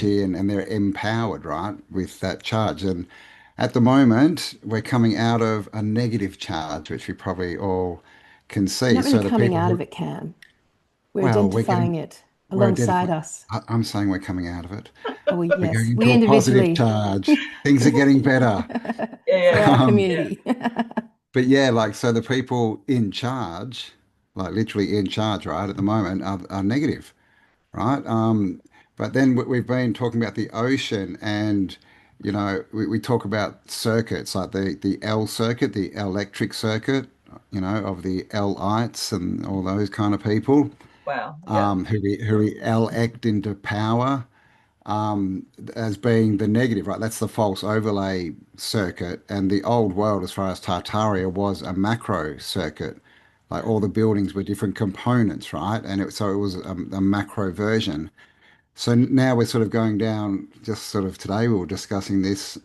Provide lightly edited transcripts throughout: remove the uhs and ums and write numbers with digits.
energy and they're empowered, right, with that charge. And at the moment, we're coming out of a negative charge, which we probably all can We're see. not really So the coming people out of who, it, Cam. We're well, we're identifying getting, it we're alongside identifying. us. I'm saying we're coming out of it. Oh, well, We're going yes, we into a positive individually charge. Things are getting better. Yeah, for yeah, our Um, yeah. community. but yeah, like, so the people in charge, like literally in charge, right, at the moment are negative, right? But then we've been talking about the ocean and, we talk about circuits like the L circuit, the electric circuit, of the Lites and all those kind of people, Wow. Yeah. who we elect into power, as being the negative, right? That's the false overlay circuit. And the old world, as far as Tartaria, was a macro circuit. Like all the buildings were different components, right? So it was a macro version. So now we're sort of going down, just sort of today we were discussing this,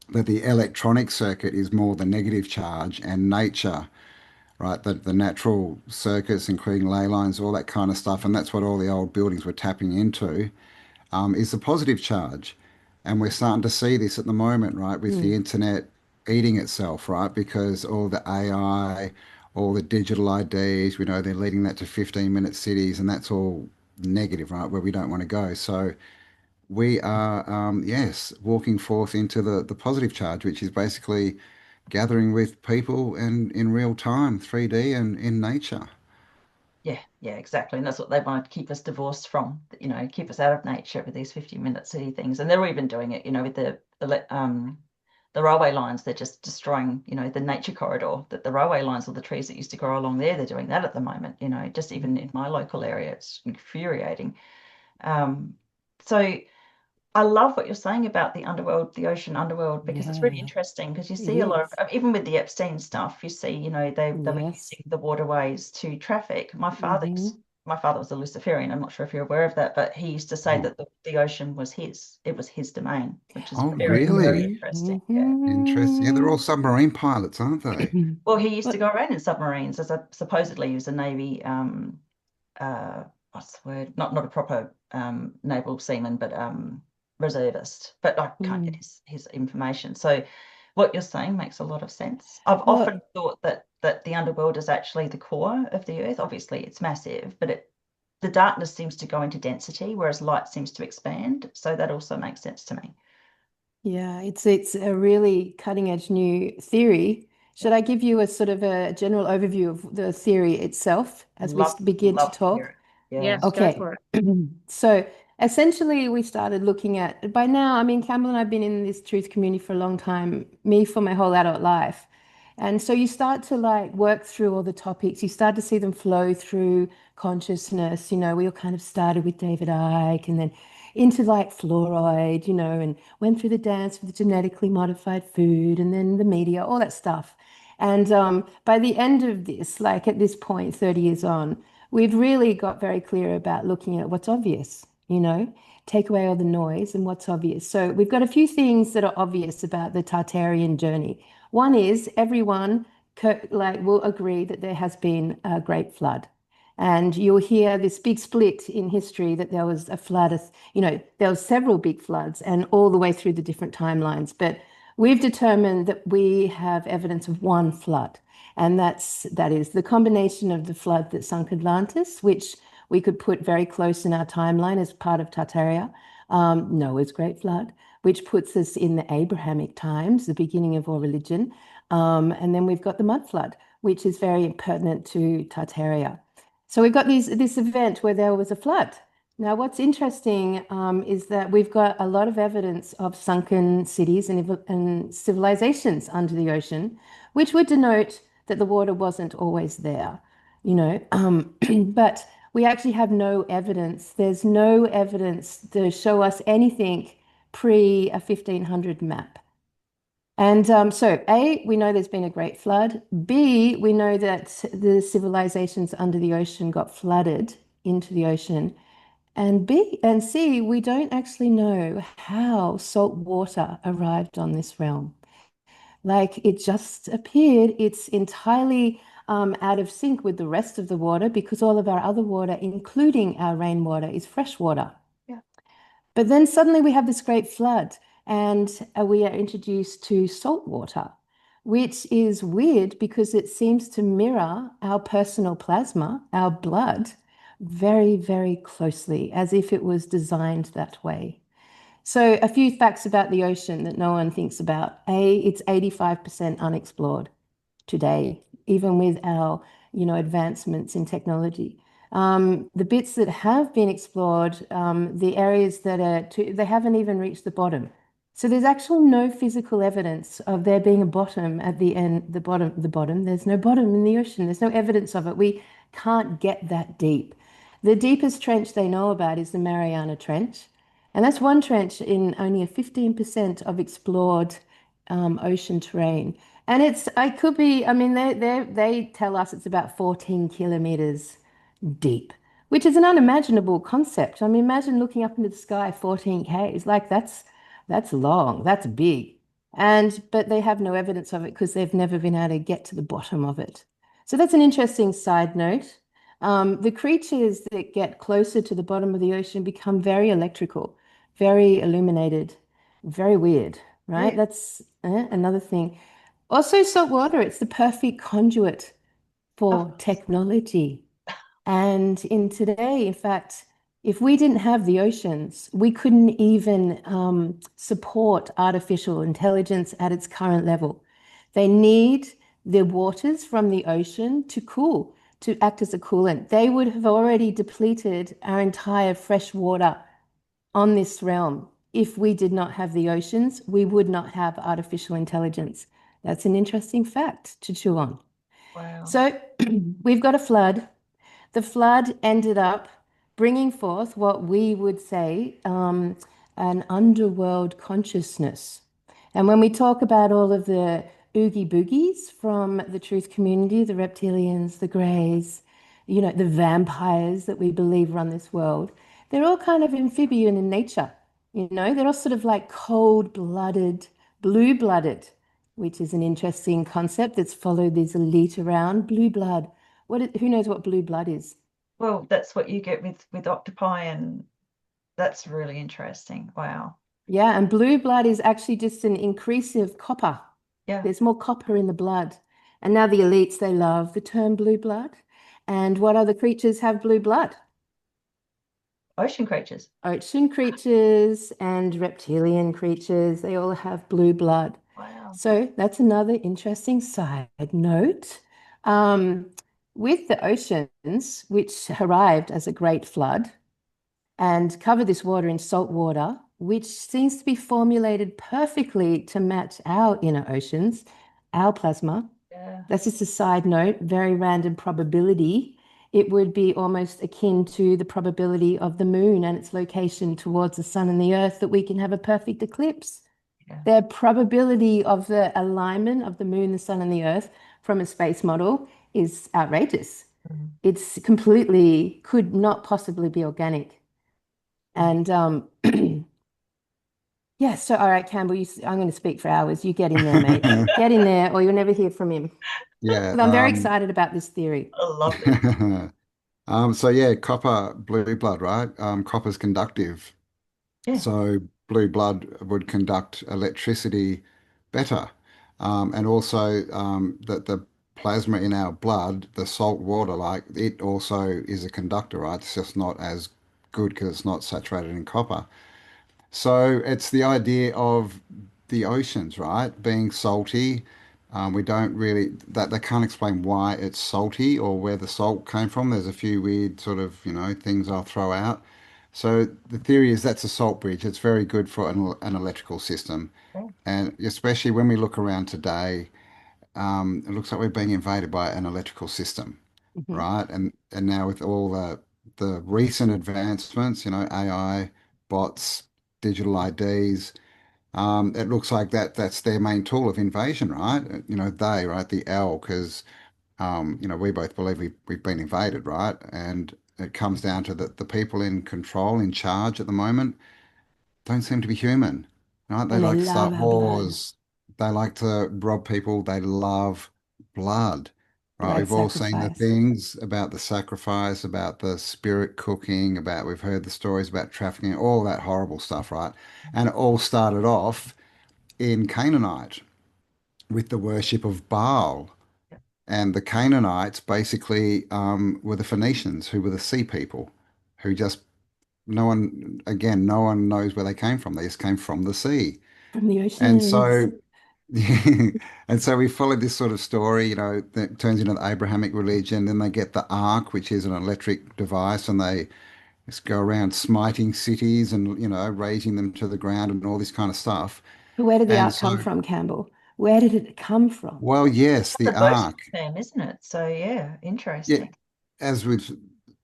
that the electronic circuit is more the negative charge and nature, right? The natural circuits, including ley lines, all that kind of stuff. And that's what all the old buildings were tapping into, is the positive charge. And we're starting to see this at the moment, right, with the Mm. internet eating itself, right? Because all the AI, all the digital IDs, we know they're leading that to 15-minute cities, and that's all negative, right, where we don't want to go. So we are, yes, walking forth into the positive charge, which is basically gathering with people and in real time, 3D and in nature. Yeah, yeah, exactly. And that's what they want to keep us divorced from, keep us out of nature with these 50-minute city things. And they're even doing it, with the railway lines. They're just destroying, the nature corridor, that the railway lines or the trees that used to grow along there, they're doing that at the moment, just even in my local area, it's infuriating. Um, so I love what you're saying about the underworld, the ocean underworld, because it's really Yeah, interesting because you it see a lot is. of, even with the Epstein stuff, you see, they were Yes. using the waterways to traffic. Hmm. My father was a Luciferian. I'm not sure if you're aware of that, but he used to say Oh, that the ocean was his. It was his domain, which is oh, very, very really? Hmm. interesting. Yeah. Interesting. Yeah, they're all Hmm. submarine pilots, aren't they? Well, he used to But go around in submarines as a supposedly he was a Navy what's the word? Not a proper naval seaman, but reservist. But I can't get mm, his information. So what you're saying makes a lot of sense. I've well, often thought that the underworld is actually the core of the earth. Obviously, it's massive, but the darkness seems to go into density, whereas light seems to expand. So that also makes sense to me. yeah, it's a really cutting edge new theory. Should I give you a sort of a general overview of the theory itself as we Love begin to love to hear talk? it. Yeah. Yes, go Okay. for it. So essentially, we started looking at, by now, I mean, Campbell and I have been in this truth community for a long time, me for my whole adult life. And so you start to like work through all the topics, you start to see them flow through consciousness. We all kind of started with David Icke and then into like fluoride, and went through the dance with the genetically modified food and then the media, all that stuff. And by the end of this, like at this point, 30 years on, we've really got very clear about looking at what's obvious, take away all the noise and what's obvious. So we've got a few things that are obvious about the Tartarian journey. One is everyone like will agree that there has been a great flood. And you'll hear this big split in history that there was a flood, there was several big floods and all the way through the different timelines. But we've determined that we have evidence of one flood. And that is the combination of the flood that sunk Atlantis, which we could put very close in our timeline as part of Tartaria, Noah's Great Flood, which puts us in the Abrahamic times, the beginning of all religion. And then we've got the mud flood, which is very pertinent to Tartaria. So we've got this event where there was a flood. Now, what's interesting is that we've got a lot of evidence of sunken cities and civilizations under the ocean, which would denote that the water wasn't always there, but we actually have no evidence. There's no evidence to show us anything pre a 1500 map. And so, A, we know there's been a great flood. B, we know that the civilizations under the ocean got flooded into the ocean. And B and C, we don't actually know how salt water arrived on this realm. Like it just appeared, it's entirely out of sync with the rest of the water because all of our other water, including our rainwater, is fresh water. Yeah. But then suddenly we have this great flood, and we are introduced to salt water, which is weird because it seems to mirror our personal plasma, our blood, very, very closely, as if it was designed that way. So, a few facts about the ocean that no one thinks about. A, it's 85% unexplored today, even with our, advancements in technology. The bits that have been explored, the areas that they haven't even reached the bottom. So there's actual no physical evidence of there being a bottom at the end, the bottom. There's no bottom in the ocean. There's no evidence of it. We can't get that deep. The deepest trench they know about is the Mariana Trench. And that's one trench in only a 15% of explored ocean terrain. And I could be, I mean, they tell us it's about 14 kilometers deep, which is an unimaginable concept. I mean, imagine looking up into the sky 14 Ks. Like that's long, that's big. But they have no evidence of it because they've never been able to get to the bottom of it. So that's an interesting side note. The creatures that get closer to the bottom of the ocean become very electrical, very illuminated, very weird, right? Yeah. That's another thing. Also, salt water, it's the perfect conduit Of for course. technology. And in today, in fact, if we didn't have the oceans, we couldn't even support artificial intelligence at its current level. They need the waters from the ocean to cool, to act as a coolant. They would have already depleted our entire fresh water on this realm. If we did not have the oceans, we would not have artificial intelligence. That's an interesting fact to chew on. Wow. So we've got a flood. The flood ended up bringing forth what we would say an underworld consciousness. And when we talk about all of the oogie boogies from the truth community, the reptilians, the greys, the vampires that we believe run this world, they're all kind of amphibian in nature. They're all sort of like cold-blooded, blue-blooded, which is an interesting concept that's followed this elite around. Blue blood. Who knows what blue blood is? Well, that's what you get with octopi, and that's really interesting. Wow. Yeah, and blue blood is actually just an increase of copper. Yeah. There's more copper in the blood. And now the elites, they love the term blue blood. And what other creatures have blue blood? Ocean creatures. Ocean creatures and reptilian creatures, they all have blue blood. Wow. So that's another interesting side note. Um, with the oceans, which arrived as a great flood, and cover this water in salt water, which seems to be formulated perfectly to match our inner oceans, our plasma. Yeah. That's just a side note, very random probability. It would be almost akin to the probability of the moon and its location towards the sun and the earth that we can have a perfect eclipse. Yeah. The probability of the alignment of the moon, the sun, and the earth from a space model is outrageous. Mhm. It's completely could not possibly be organic. Yeah. And yeah, so all right, Campbell, I'm going to speak for hours. You get in there, mate. Get in there, or you'll never hear from him. Yeah. But I'm very excited about this theory. I love this. So yeah, copper, blue blood, right? Copper's conductive. Yeah. So blue blood would conduct electricity better. And also that the plasma in our blood, the salt water, like it also is a conductor, right? It's just not as good because it's not saturated in copper. So it's the idea of the oceans, right? Being salty. We don't really that they can't explain why it's salty or where the salt came from. There's a few weird sort of, things I'll throw out. So the theory is that's a salt bridge. It's very good for an electrical system. Yeah. And especially when we look around today, it looks like we're being invaded by an electrical system, Mhm. right? And now with all the recent advancements, AI, bots, digital IDs, it looks like that's their main tool of invasion, right? Right? The L, because we both believe we've been invaded, right? And it comes down to the people in control, in charge at the moment, don't seem to be human, right? They And they like to love start our blood. wars. They like to rob people. They love blood, right? Like We've all seen the sacrifice. things about the sacrifice, about the spirit cooking, about we've heard the stories about trafficking, all that horrible stuff, right? And it all started off in Canaanite with the worship of Baal. Yeah. And the Canaanites basically were the Phoenicians, who were the sea people, who just no one, again, no one knows where they came from. They just came from the sea. From the And oceans. so, and so we followed this sort of story, that turns into the Abrahamic religion. Then they get the ark, which is an electric device, and they just go around smiting cities and, raising them to the ground and all this kind of stuff. But where did the And art so, come from, Campbell? Where did it come from? well, yes, The the boat ark. theme, isn't it? So yeah, Yeah, interesting. as with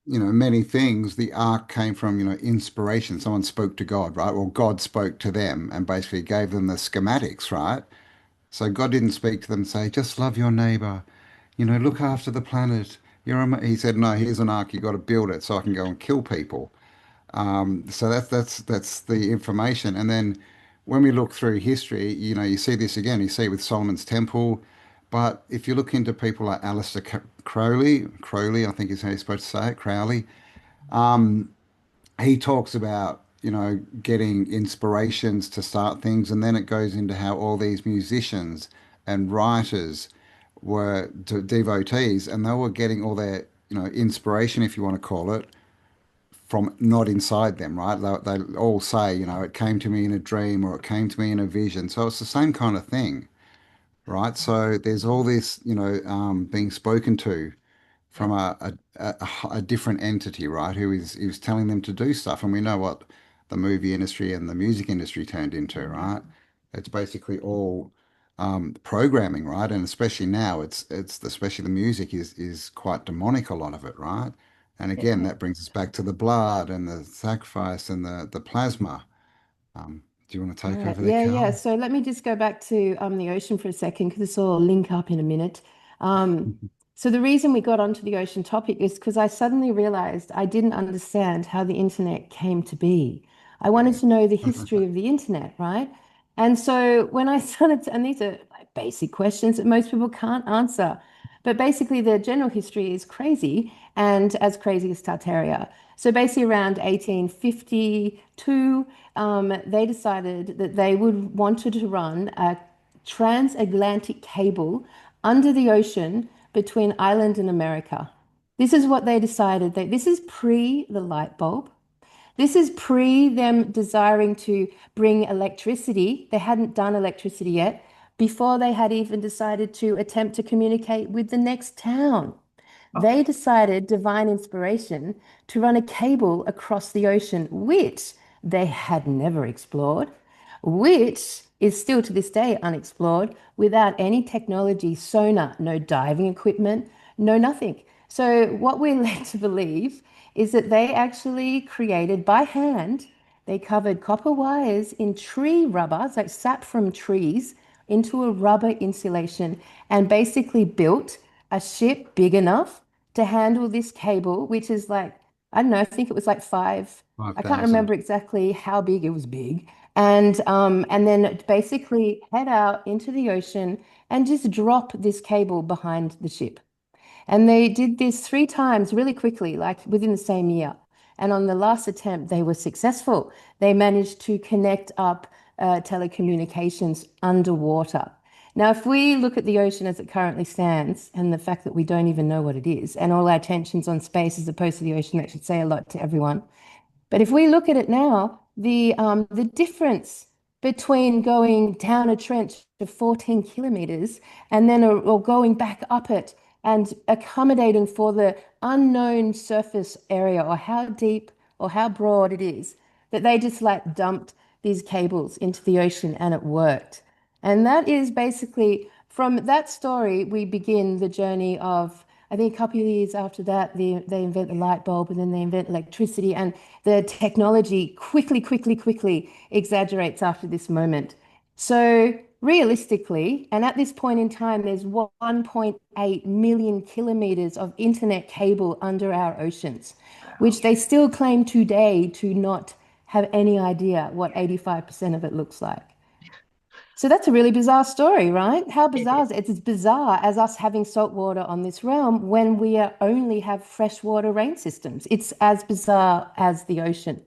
many things, the ark came from inspiration. Someone spoke to God, right? Well, God spoke to them and basically gave them the schematics, right? So God didn't speak to them and say, just love your neighbor, look after the planet. He said, no, here's an ark, you got to build it so I can go and kill people. So that's the information. And then when we look through history, you see this again. You see it with Solomon's Temple, but if you look into people like Crowley, I think is how you're supposed to say it, Crowley, he talks about getting inspirations to start things, and then it goes into how all these musicians and writers were devotees, and they were getting all their inspiration, if you want to call it, from not inside them, right? They all say, it came to me in a dream or it came to me in a vision. So it's the same kind of thing, right? So there's all this, being spoken to Yeah. from a different entity, right? Who is telling them to do stuff, and we know what the movie industry and the music industry turned into, right? It's basically all programming, right? And especially now, it's especially the music is quite demonic, a lot of it, right? And again, Yeah. that brings us back to the blood and the sacrifice and the plasma. Do you want to All take right. over there, Yeah, yeah. Carl? So let me just go back to the ocean for a second because this will link up in a minute. Um, so the reason we got onto the ocean topic is because I suddenly realized I didn't understand how the internet came to be. I wanted Yeah. to know the history of the internet, right? And so when I started to, and these are like basic questions that most people can't answer, but basically the general history is crazy and as crazy as Tartaria. So basically around 1852, they decided that they would wanted to run a transatlantic cable under the ocean between Ireland and America. This is what they decided. This is pre the light bulb. This is pre them desiring to bring electricity. They hadn't done electricity yet before they had even decided to attempt to communicate with the next town. Oh, They decided, divine inspiration, to run a cable across the ocean, which they had never explored, which is still to this day unexplored without any technology, sonar, no diving equipment, no nothing. So, what we're led to believe is that they actually created by hand, they covered copper wires in tree rubber, so like sap from trees, into a rubber insulation and basically built a ship big enough to handle this cable, which is like, I don't know, I think it was like I can't 5,000. remember exactly how big it was big. And then basically head out into the ocean and just drop this cable behind the ship. And they did this three times really quickly, like within the same year. And on the last attempt, they were successful. They managed to connect up telecommunications underwater. Now, if we look at the ocean as it currently stands and the fact that we don't even know what it is, and all our attention's on space as opposed to the ocean, that should say a lot to everyone. But if we look at it now, the difference between going down a trench to 14 kilometers and then or going back up it and accommodating for the unknown surface area or how deep or how broad it is, that they just like dumped these cables into the ocean and it worked. And that is basically from that story, we begin the journey of, I think a couple of years after that, they invent the light bulb and then they invent electricity. And the technology quickly exaggerates after this moment. So realistically, and at this point in time, there's 1.8 million kilometers of internet cable under our oceans, wow. which they still claim today to not have any idea what 85% of it looks like. So that's a really bizarre story, right? How It bizarre is. is it? It's as bizarre as us having salt water on this realm when we are only have freshwater rain systems. It's as bizarre as the ocean.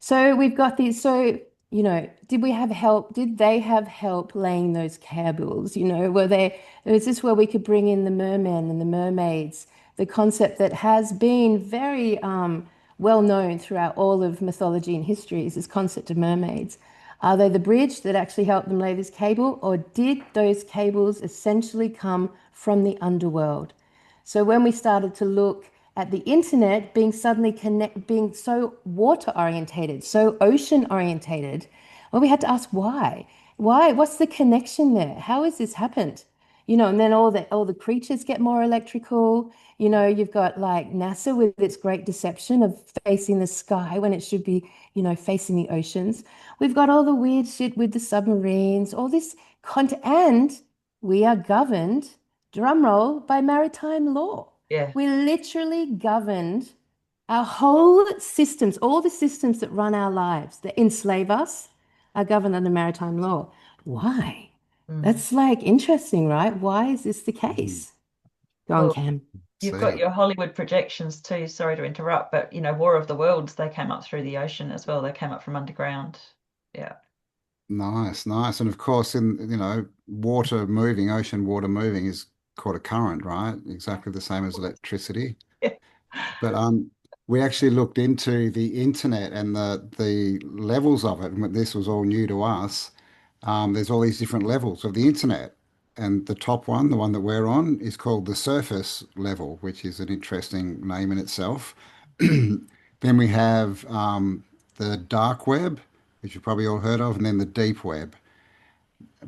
So we've got these. So, did we have help? Did they have help laying those cables? Was this where we could bring in the mermen and the mermaids? The concept that has been very well known throughout all of mythology and history is this concept of mermaids. Are they the bridge that actually helped them lay this cable, or did those cables essentially come from the underworld? So when we started to look at the internet being so water orientated, so ocean orientated, well, we had to ask why. Why? What's the connection there? How has this happened? And then all the creatures get more electrical. You've got like NASA with its great deception of facing the sky when it should be, facing the oceans. We've got all the weird shit with the submarines, all this content, and we are governed, drum roll, by maritime law. Yeah. We literally governed our whole systems, all the systems that run our lives, that enslave us, are governed under maritime law. Why? Mm. That's like interesting, right? Why is this the Mhm. case? Go on, Well, Cam. you've See got it. your Hollywood projections too. Sorry to interrupt, but War of the Worlds, they came up through the ocean as well. They came up from underground. Yeah. Nice, nice. And of course, water moving, ocean water moving is called a current, right? Exactly the same as electricity. But we actually looked into the internet and the levels of it, and this was all new to us. There's all these different levels of the internet, and the top one, the one that we're on, is called the surface level, which is an interesting name in itself. Then we have the dark web, which you've probably all heard of, and then the deep web.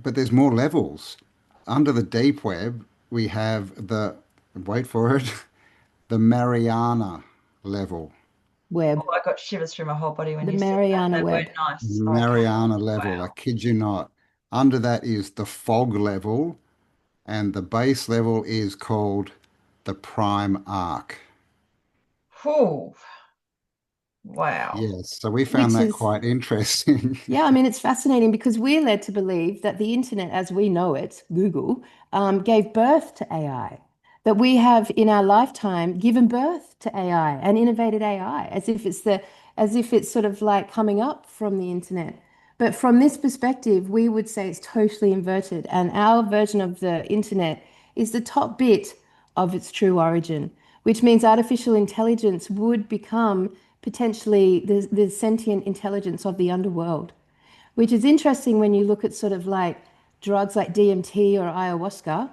But there's more levels. Under the deep web, we have wait for it, the Mariana level. Oh, Web, I got shivers through my whole body when the you said that. Mariana That word web. nice. Okay. Mariana level, I Wow. kid you not. Under that is the fog level, and the base level is called the prime arc. Whew. Wow. Yes, so we found Which that is quite interesting. Yeah, I mean, it's fascinating because we're led to believe that the internet, as we know it, Google, gave birth to AI. That we have in our lifetime given birth to AI and innovated AI as if it's sort of like coming up from the internet. But from this perspective, we would say it's totally inverted, and our version of the internet is the top bit of its true origin, which means artificial intelligence would become potentially the sentient intelligence of the underworld, which is interesting when you look at sort of like drugs like DMT or ayahuasca,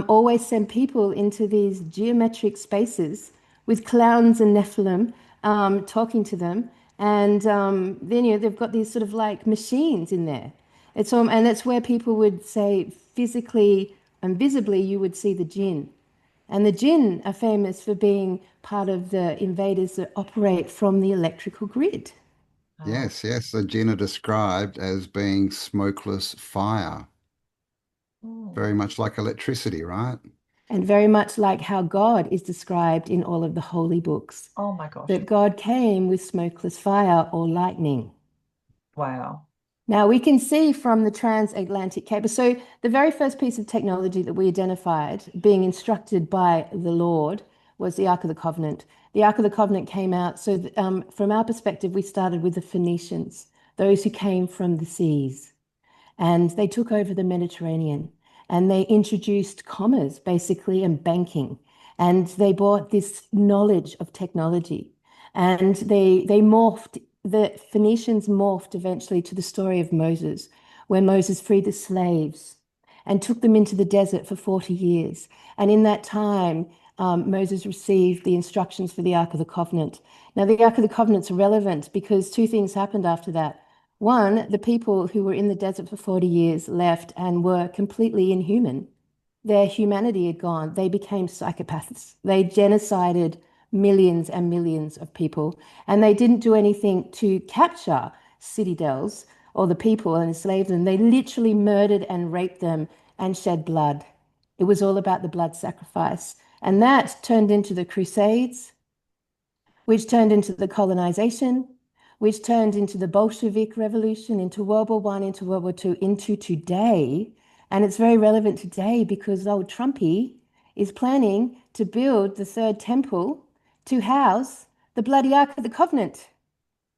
always send people into these geometric spaces with clowns and Nephilim talking to them. And then they've got these sort of like machines in there. And that's where people would say physically and visibly you would see the jinn. And the jinn are famous for being part of the invaders that operate from the electrical grid. Oh. Yes, yes, the Jinn are described as being smokeless fire, Mm. very much like electricity, right? And very much like how God is described in all of the holy books, Oh my gosh. that God came with smokeless fire or lightning. Wow. Now we can see from the transatlantic cable. So the very first piece of technology that we identified being instructed by the Lord was the Ark of the Covenant. The Ark of the Covenant came out. So from our perspective, we started with the Phoenicians, those who came from the seas, and they took over the Mediterranean and they introduced commerce basically and banking. And they brought this knowledge of technology and they morphed, the Phoenicians morphed eventually to the story of Moses, where Moses freed the slaves and took them into the desert for 40 years. And in that time, Moses received the instructions for the Ark of the Covenant. Now, the Ark of the Covenant's relevant because two things happened after that. One, the people who were in the desert for 40 years left and were completely inhuman. Their humanity had gone. They became psychopaths. They genocided millions and millions of people, and they didn't do anything to capture citadels or the people and enslave them. They literally murdered and raped them and shed blood. It was all about the blood sacrifice. And that turned into the Crusades, which turned into the colonization, which turned into the Bolshevik Revolution, into World War One, into World War Two, into today. And it's very relevant today because old Trumpy is planning to build the third temple to house the bloody Ark of the Covenant.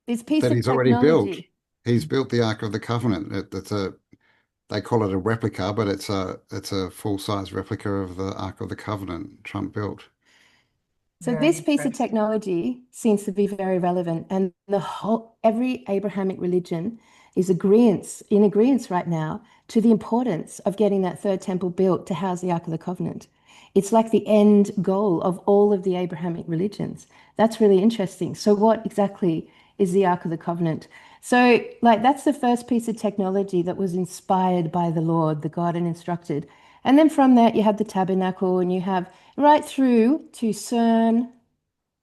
This piece That of he's already built. technology. He's built the Ark of the Covenant. It's a they call it a replica, but it's a full-size replica of the Ark of the Covenant Trump built. So Very this piece of interesting. technology seems to be very relevant, and the whole every Abrahamic religion is in agreement right now to the importance of getting that third temple built to house the Ark of the Covenant. It's like the end goal of all of the Abrahamic religions. That's really interesting. So what exactly is the Ark of the Covenant? So like that's the first piece of technology that was inspired by the Lord, the God, and instructed. And then from that you have the tabernacle and you have right through to CERN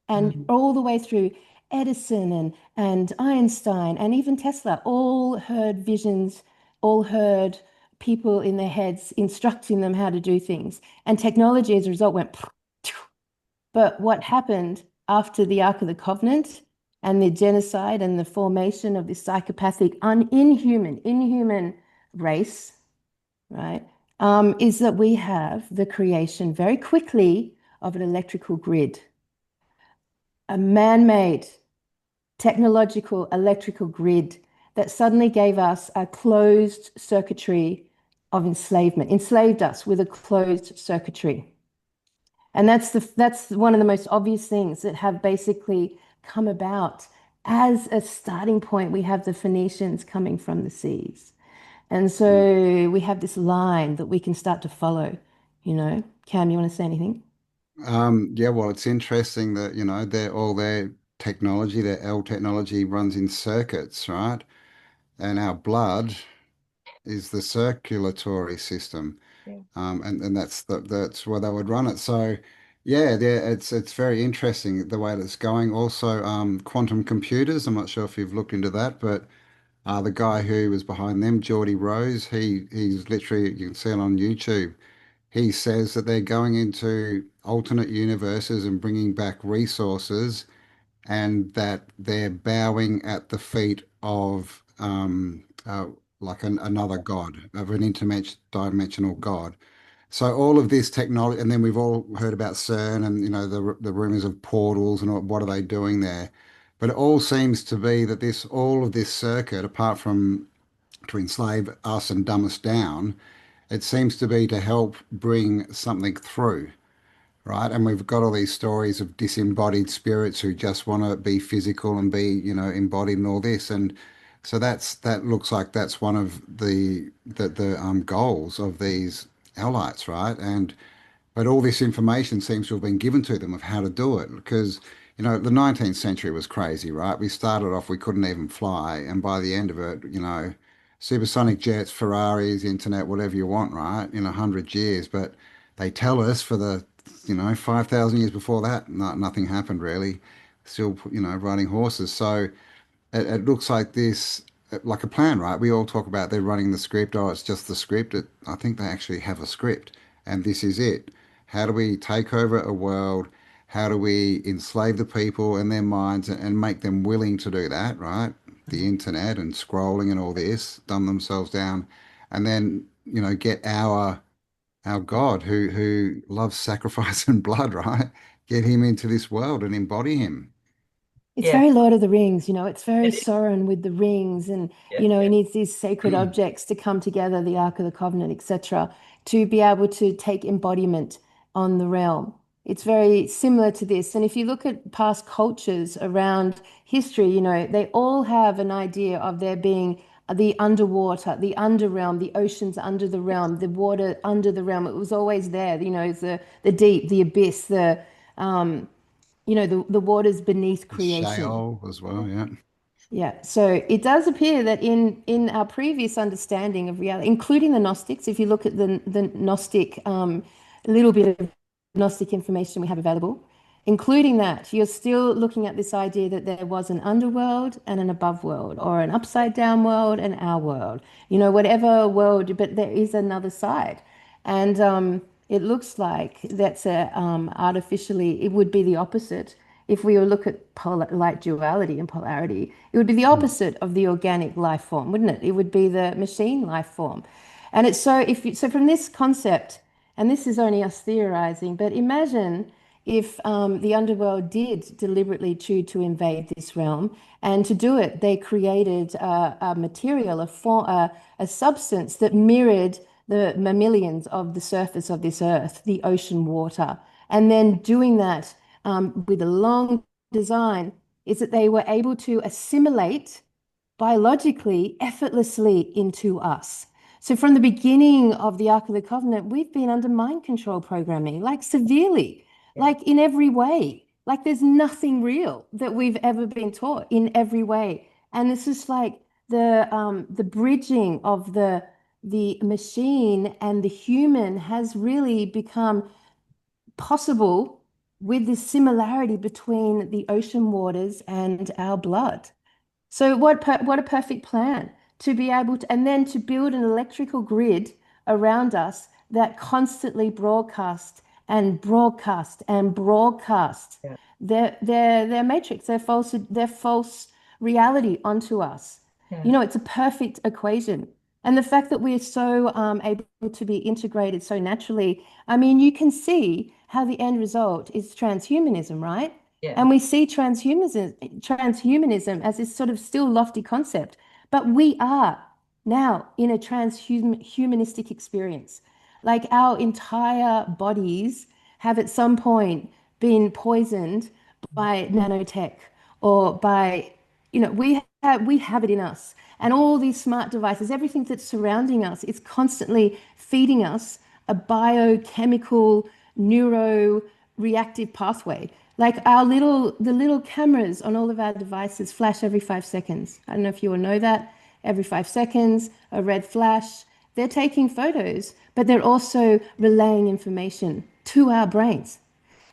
and Mm. all the way through Edison and Einstein and even Tesla all heard visions, all heard people in their heads instructing them how to do things. And technology as a result went. But what happened after the Ark of the Covenant and the genocide and the formation of this psychopathic, inhuman race, right, is that we have the creation very quickly of an electrical grid, a man-made technological electrical grid that suddenly gave us a closed circuitry of enslavement, enslaved us with a closed circuitry. And that's one of the most obvious things that have basically come about as a starting point. We have the Phoenicians coming from the seas. And Mm. so we have this line that we can start to follow, you know. Cam, you want to say anything? Yeah, well, it's interesting that, their technology, their L technology runs in circuits, right? And our blood is the circulatory system. Yeah. And that's where they would run it. So yeah, it's very interesting the way that it's going. Also, quantum computers. I'm not sure if you've looked into that, but the guy who was behind them, Geordie Rose, he's literally, you can see it on YouTube. He says that they're going into alternate universes and bringing back resources, and that they're bowing at the feet of like another god, of an interdimensional god. So all of this technology, and then we've all heard about CERN and the rumors of portals and what are they doing there. But it all seems to be that all of this circuit, apart from to enslave us and dumb us down, it seems to be to help bring something through, right? And we've got all these stories of disembodied spirits who just want to be physical and be, embodied and all this. And so that looks like that's one of the goals of these allies, right? And but all this information seems to have been given to them of how to do it because, the 19th century was crazy, right? We started off, we couldn't even fly. And by the end of it, supersonic jets, Ferraris, internet, whatever you want, right? In 100 years. But they tell us for the, 5,000 years before that, nothing happened really. Still, riding horses. So it looks like this, like a plan, right? We all talk about they're running the script. Oh, it's just the script. I think they actually have a script, and this is it. How do we take over a world? How do we enslave the people and their minds and make them willing to do that, right? The internet and scrolling and all this, dumb themselves down, and then, get our God who loves sacrifice and blood, right? Get him into this world and embody him. It's Yeah. very Lord of the Rings, it's very It is. Sauron with the rings, and Yeah. he needs these sacred objects to come together, the Ark of the Covenant, etc., to be able to take embodiment on the realm. It's very similar to this. And if you look at past cultures around history, they all have an idea of there being the underwater, the underrealm, the oceans under the realm, the water under the realm. It was always there, the deep, the abyss, um, the waters beneath The creation. Sheol as well, yeah. Yeah, so it does appear that in our previous understanding of reality, including the Gnostics, if you look at the Gnostic, a little bit of Gnostic information we have available, including that, you're still looking at this idea that there was an underworld and an above world, or an upside down world and our world, whatever world, but there is another side. And it looks like that's artificially, it would be the opposite. if we look at like duality and polarity, it would be the opposite of the organic life form, wouldn't it? It would be the machine life form. And it's so if you, so from this concept, and this is only us theorizing, but imagine if the underworld did deliberately choose to invade this realm, and to do it, they created a material, a substance that mirrored the mammalians of the surface of this earth, the ocean water. And then doing that with a long design is that they were able to assimilate biologically, effortlessly into us. So from the beginning of the Ark of the Covenant, we've been under mind control programming, like severely, like in every way. Like there's nothing real that we've ever been taught in every way. And it's just like the bridging of the machine and the human has really become possible with this similarity between the ocean waters and our blood. So what a perfect plan to be able to, and then to build an electrical grid around us that constantly broadcast and broadcast and broadcast Yeah. their matrix, their false reality onto us. Yeah. You know, it's a perfect equation. And the fact that we're so able to be integrated so naturally, I mean, you can see how the end result is transhumanism, right? Yeah. And we see transhumanism as this sort of still lofty concept, but we are now in a transhumanistic experience. Like our entire bodies have at some point been poisoned by nanotech or by, you know, we have it in us. And all these smart devices, everything that's surrounding us, is constantly feeding us a biochemical, neuro reactive pathway. Like the little cameras on all of our devices flash every 5 seconds. I don't know if you all know that. Every 5 seconds, a red flash. They're taking photos, but they're also relaying information to our brains.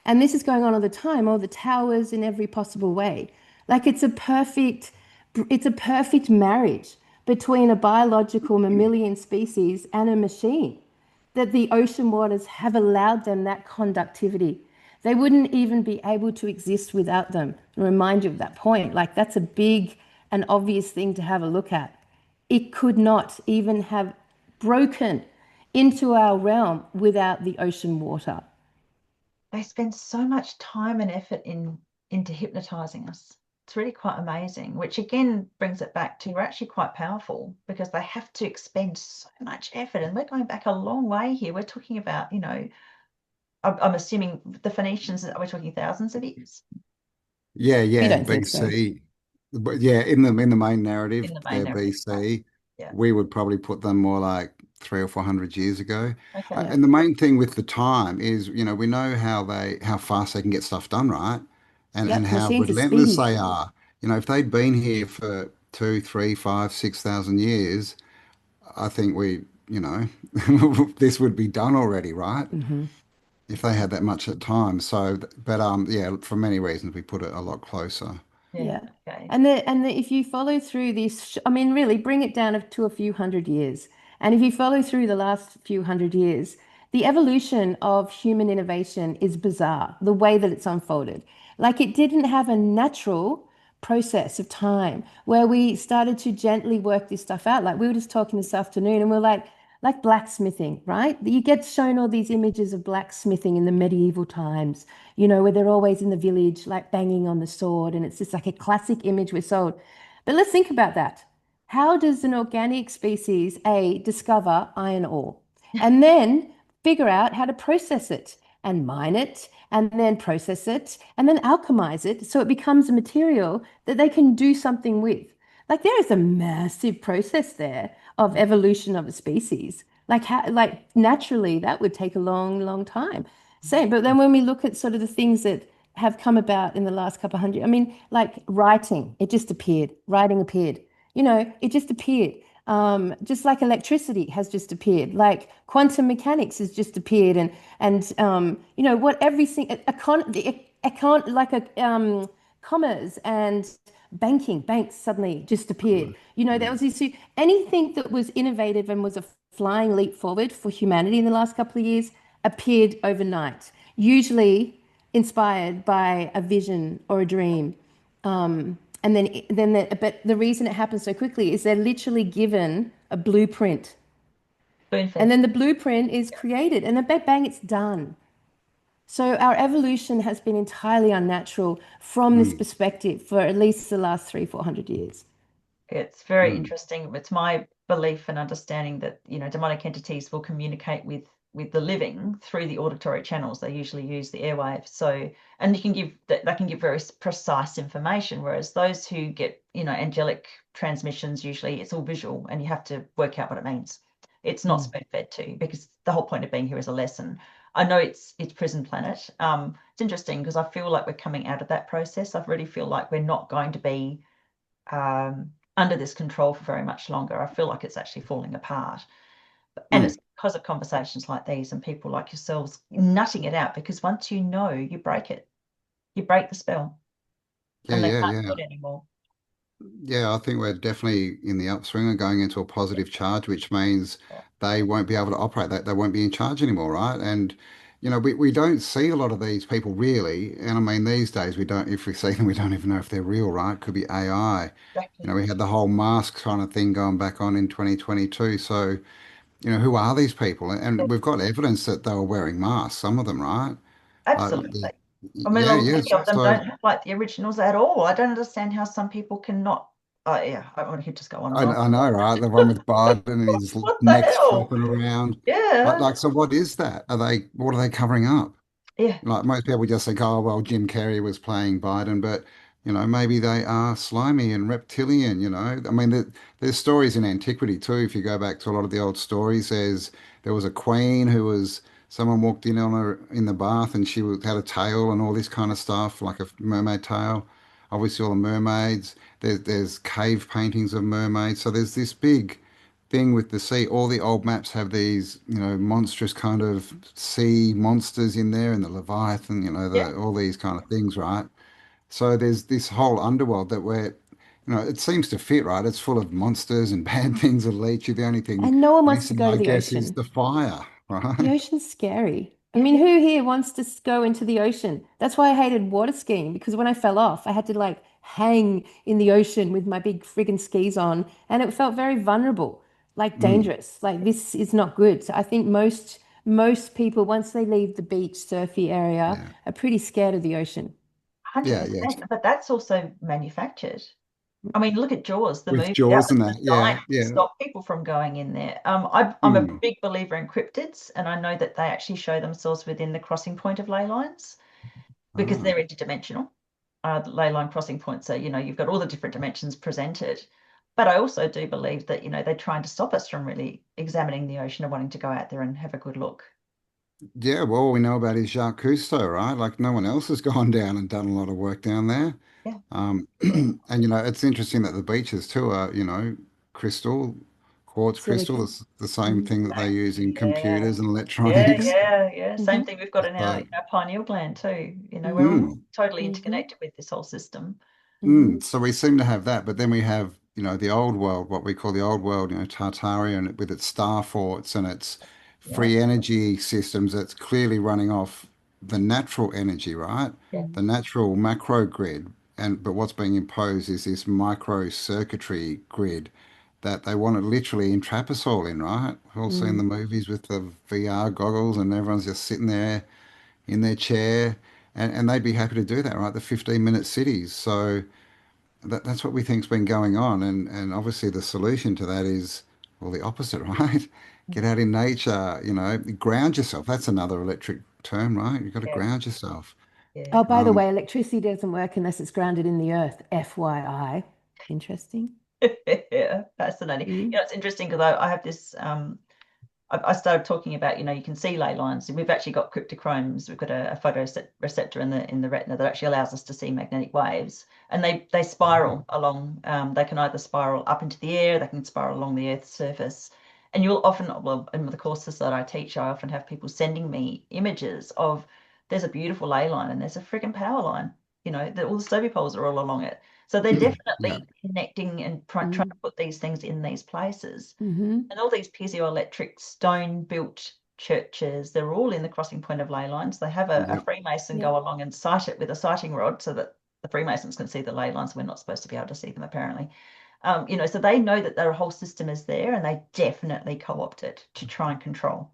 And this is going on all the time, all the towers in every possible way. Like it's a perfect marriage between a biological mammalian species and a machine, that the ocean waters have allowed them that conductivity. They wouldn't even be able to exist without them. And remind you of that point. Like that's a big and obvious thing to have a look at. It could not even have broken into our realm without the ocean water. They spend so much time and effort into hypnotizing us. It's really quite amazing, which again brings it back to we're actually quite powerful because they have to expend so much effort. And we're going back a long way here. We're talking about, you know, I'm assuming the Phoenicians, we're talking thousands of years Yeah, We yeah, don't think so. BC. But yeah, in the main narrative, in the main they're narrative. BC. Yeah. We would probably put them more like 300 or 400 years ago. Okay. Yeah. And the main thing with the time is, we know how fast they can get stuff done, right? And Yep. how Machines are relentless speedy. they are. If they'd been here for 2, 3, 5, 6,000 years, I think this would be done already, right? Mm-hmm. If they had that much at time. So, but yeah, for many reasons, we put it a lot closer. Yeah. Yeah. Okay. If you follow through this, I mean, really bring it down to a few hundred years. And if you follow through the last few hundred years, the evolution of human innovation is bizarre, the way that it's unfolded. Like it didn't have a natural process of time where we started to gently work this stuff out. Like we were just talking this afternoon and we're like blacksmithing, right? You get shown all these images of blacksmithing in the medieval times, where they're always in the village, like banging on the sword. And it's just like a classic image we're sold. But let's think about that. How does an organic species, A, discover iron ore and then figure out how to process it and mine it and then process it and then alchemize it so it becomes a material that they can do something with? Like there is a massive process there of evolution of a species. Like naturally that would take a long, long time. Same, but then when we look at sort of the things that have come about in the last couple of hundred, I mean, like writing, it just appeared. Writing appeared. It just appeared. Just like electricity has just appeared, like quantum mechanics has just appeared, and what everything commerce and banks suddenly just appeared. There was this anything that was innovative and was a flying leap forward for humanity in the last couple of years appeared overnight. Usually inspired by a vision or a dream. But the reason it happens so quickly is they're literally given a blueprint, Spoon and fed. then the blueprint is created, and then bang, bang, it's done. So our evolution has been entirely unnatural from this Mm, perspective for at least the last 300-400 years. It's very mm. interesting. It's my belief and understanding that, demonic entities will communicate with the living through the auditory channels. They usually use the airwaves. So, and they can give very precise information, whereas those who get, angelic transmissions, usually it's all visual and you have to work out what it means. It's not spoon-fed too, because the whole point of being here is a lesson. I know it's Prison Planet. It's interesting because I feel like we're coming out of that process. I really feel like we're not going to be under this control for very much longer. I feel like it's actually falling apart. And it's Mm. because of conversations like these and people like yourselves nutting it out, because once you know, you break it. You break the spell Yeah, and they yeah, can't yeah. do it anymore. Yeah, I think we're definitely in the upswing and going into a Yeah, positive charge, which means yeah. they won't be able to operate that. They won't be in charge anymore, right? And, we don't see a lot of these people really. And I mean, these days we don't, if we see them, we don't even know if they're real, right? Could be AI. Exactly. We had the whole mask kind of thing going back on in 2022. So, who are these people? And we've got evidence that they were wearing masks, some of them, right? Like, Absolutely. I mean, yeah, many yes. of them So don't have like the originals at all. I don't understand how some people cannot. Oh, yeah, I want to just go on I, and on. I know, right? The one with Biden and his What the neck's hell? flopping around. Yeah, Like, so what is that? What are they covering up? yeah. Like most people just think, oh, well, Jim Carrey was playing Biden, but maybe they are slimy and reptilian. I mean, there's stories in antiquity too. If you go back to a lot of the old stories, there was a queen who was someone walked in on her in the bath and had a tail and all this kind of stuff, like a mermaid tail. Obviously, all the mermaids. There's cave paintings of mermaids. So there's this big thing with the sea. All the old maps have these, monstrous kind of sea monsters in there, and the Leviathan, Yeah, all these kind of things, right? So there's this whole underworld that it seems to fit, right? It's full of monsters and bad things that'll eat you. The only thing And no one wants to missing, go to I the guess, is ocean. the fire, The right? ocean's scary. I yeah, mean, yeah. who here wants to go into the ocean? That's why I hated water skiing, because when I fell off, I had to like hang in the ocean with my big friggin' skis on, and it felt very vulnerable, like Mm, dangerous. Like this is not good. So I think most people, once they leave the beach, surfy area, yeah, are pretty scared of the ocean. yeah, yeah. 100%. But that's also manufactured. I mean, look at Jaws, the With movie. That Jaws was and that, designed yeah, to yeah. stop people from going in there. I'm a Mm. big believer in cryptids, and I know that they actually show themselves within the crossing point of ley lines because Ah. they're interdimensional. The ley line crossing points are, you've got all the different dimensions presented. But I also do believe that, they're trying to stop us from really examining the ocean and wanting to go out there and have a good look. Yeah, well, all we know about is Jacques Cousteau, right? Like no one else has gone down and done a lot of work down there. Yeah, Um, yeah. and it's interesting that the beaches too are, crystal, quartz crystal, Silicon. is the same Mm-hmm. thing that they use in Yeah. computers and Yeah, electronics. yeah, yeah. Same Mm-hmm. thing we've got in our, So, pineal gland too. We're Mm-hmm. all mm, totally Mm-hmm. interconnected with this whole system. Mm-hmm. so we seem to have that, but then we have, the old world, what we call the old world, Tartaria, and with its star forts and its Yeah, free energy systems that's clearly running off the natural energy, right? yeah, The natural macro grid. But what's being imposed is this micro circuitry grid that they want to literally entrap us all in, right? We've all seen the Mm. movies with the VR goggles and everyone's just sitting there in their chair and they'd be happy to do that, right? The 15-minute cities. So that's what we think's been going on, and obviously the solution to that is well the opposite, right? Get out in nature, ground yourself. That's another electric term, right? You've got to yeah, ground yourself. yeah. Oh, by the Um, way, electricity doesn't work unless it's grounded in the earth. FYI. Interesting. Yeah, fascinating. Mm. It's interesting because I have this. I started talking about, you can see ley lines. We've actually got cryptochromes. We've got a photoreceptor in the retina that actually allows us to see magnetic waves, and they spiral along. They can either spiral up into the air, they can spiral along the Earth's surface. And you'll often, well, in the courses that I teach, I often have people sending me images of there's a beautiful ley line and there's a friggin' power line. All the Stobie poles are all along it. So they're yeah, definitely connecting and trying to Mm. put these things in these places. Mm-hmm. And all these piezoelectric stone built churches, they're all in the crossing point of ley lines. They have a Yep. Freemason Yep. go along and sight it with a sighting rod so that the Freemasons can see the ley lines. We're not supposed to be able to see them, apparently. So they know that their whole system is there, and they definitely co-opt it to try and control.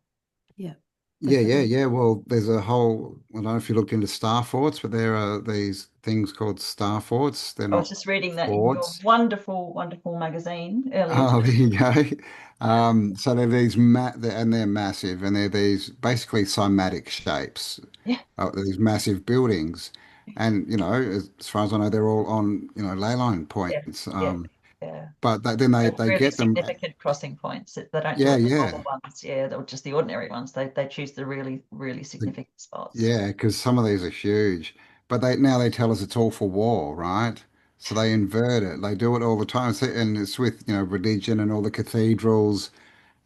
Yeah. Yeah, yeah, Definitely. yeah. Well, there's a whole, I don't know if you looked into star forts, but there are these things called star forts. They're I was not just reading that in your forts. wonderful, wonderful magazine earlier Oh, there today. you go. So they're these and they're massive, and they're these basically cymatic shapes, Yeah, these massive buildings. And, as far as I know, they're all on, ley line yeah, points. yeah, yeah. But then They're they really get them. significant crossing points. They don't do Yeah, it the yeah. normal ones, yeah, they're just the ordinary ones. They choose the really, really significant spots. Yeah, because some of these are huge, but they tell us it's all for war, right? So they invert it. They do it all the time. And it's with, religion and all the cathedrals.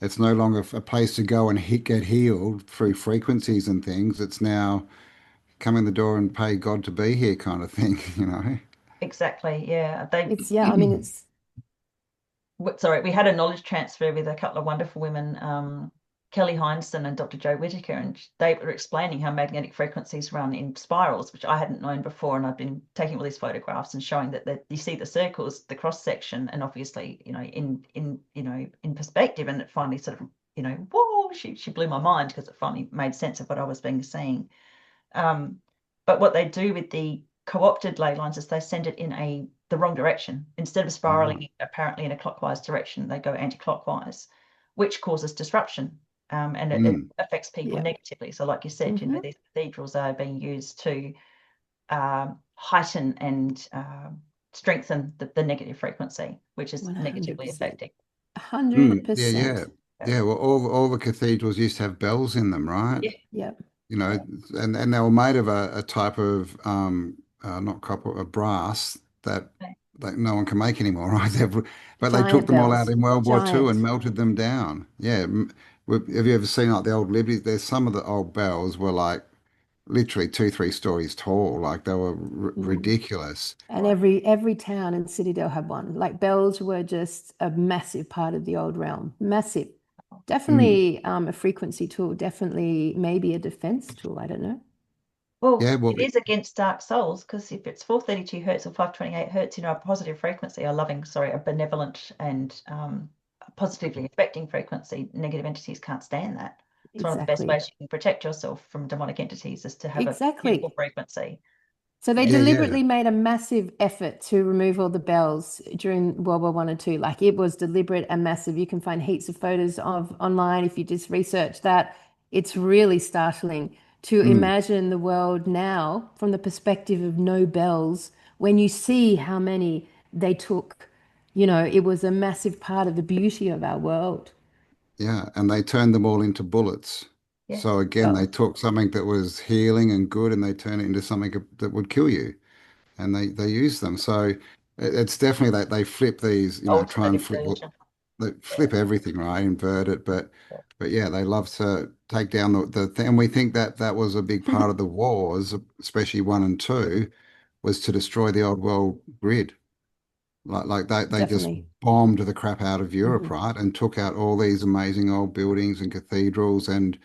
It's no longer a place to go and get healed through frequencies and things. It's now come in the door and pay God to be here kind of thing, you know? Exactly, yeah. They Yeah, I mean, it's sorry, we had a knowledge transfer with a couple of wonderful women, Kelly Hindson and Dr. Joe Whitaker, and they were explaining how magnetic frequencies run in spirals, which I hadn't known before. And I've been taking all these photographs and showing that you see the circles, the cross section, and obviously, in perspective. And it finally sort of, whoa, she blew my mind because it finally made sense of what I was seeing. But what they do with the co-opted ley lines is they send it in the wrong direction. Instead of spiraling apparently in a clockwise direction, they go anti-clockwise, which causes disruption. And it Mm, affects people yeah. negatively. So like you said, Hmm. these cathedrals are being used to heighten and strengthen the negative frequency, which is negatively 100%. affecting. yeah, yeah. 100%. Yeah, well, all the cathedrals used to have bells in them, right? Yeah, Yep. You know, and they were made of a type of not copper, a brass that no one can make anymore, right? But they took Giant them all out bells. in World War II and Giant. melted them down. Yeah. Have you ever seen like the old Liberties? There's some of the old bells were like literally 2, 3 stories tall. Like they were r Mm. ridiculous. And every town and citadel had one. Like bells were just a massive part of the old realm. Massive. Mm. Definitely a frequency tool. Definitely maybe a defense tool. I don't know. Well, Yeah, well, it is against dark souls because if it's 432 hertz or 528 hertz, a positive frequency, a benevolent and positively affecting frequency, negative entities can't stand that. It's one of the best Exactly. ways you can protect yourself from demonic entities is to have a beautiful Exactly. frequency. So they Yeah, yeah, yeah. deliberately made a massive effort to remove all the bells during World War One and Two. Like it was deliberate and massive. You can find heaps of photos of online if you just research that. It's really startling to Mm. imagine the world now from the perspective of no bells. When you see how many they took, it was a massive part of the beauty of our world. Yeah, and they turned them all into bullets. yeah. So again, they Well, took something that was healing and good, and they turn it into something that would kill you, and they use them. So it's definitely that they flip these, try Ultimate and flip, inversion. they Yeah. flip everything, right? Invert it, but yeah, they love to take down the thing. And we think that that was a big part of the wars, especially one and two, was to destroy the old world grid. Like they just definitely. bombed the crap out of Europe, Hmm. right? And took out all these amazing old buildings and cathedrals and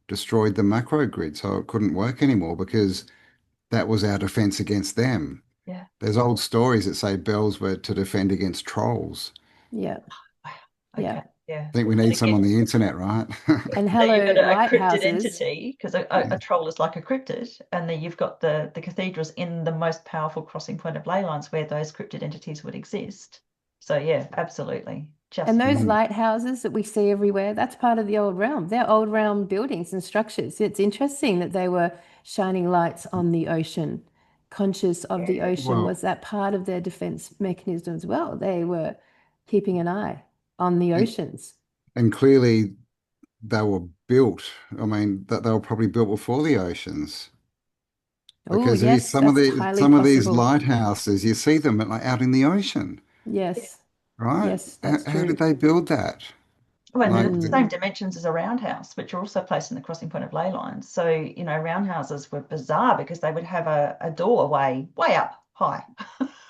destroyed the macro grid. So it couldn't work anymore because that was our defense against them. Yeah. There's old stories that say bells were to defend against trolls. Yeah. Wow. Yeah. Okay. Yeah. I think we And need some again, on the internet, right? And so you've hello, got a cryptid lighthouses. entity because a Yeah. troll is like a cryptid, and then you've got the cathedrals in the most powerful crossing point of ley lines where those cryptid entities would exist. So yeah, absolutely. And Just those Mm, lighthouses that we see everywhere, that's part of the old realm. They're old realm buildings and structures. It's interesting that they were shining lights on the ocean, conscious of the yeah, ocean. well, Was that part of their defense mechanism as well? They were keeping an eye on the and, oceans. and clearly they were built. I mean, that they were probably built before the oceans. Oh, Because yes, that's highly some of these possible. lighthouses, you see them like out in the ocean, yeah. Yes, right? yes, that's How did true. they build that? Well, and they're the Like, same Mm, dimensions as a roundhouse, which are also placed in the crossing point of ley lines. So, roundhouses were bizarre because they would have a door way up high,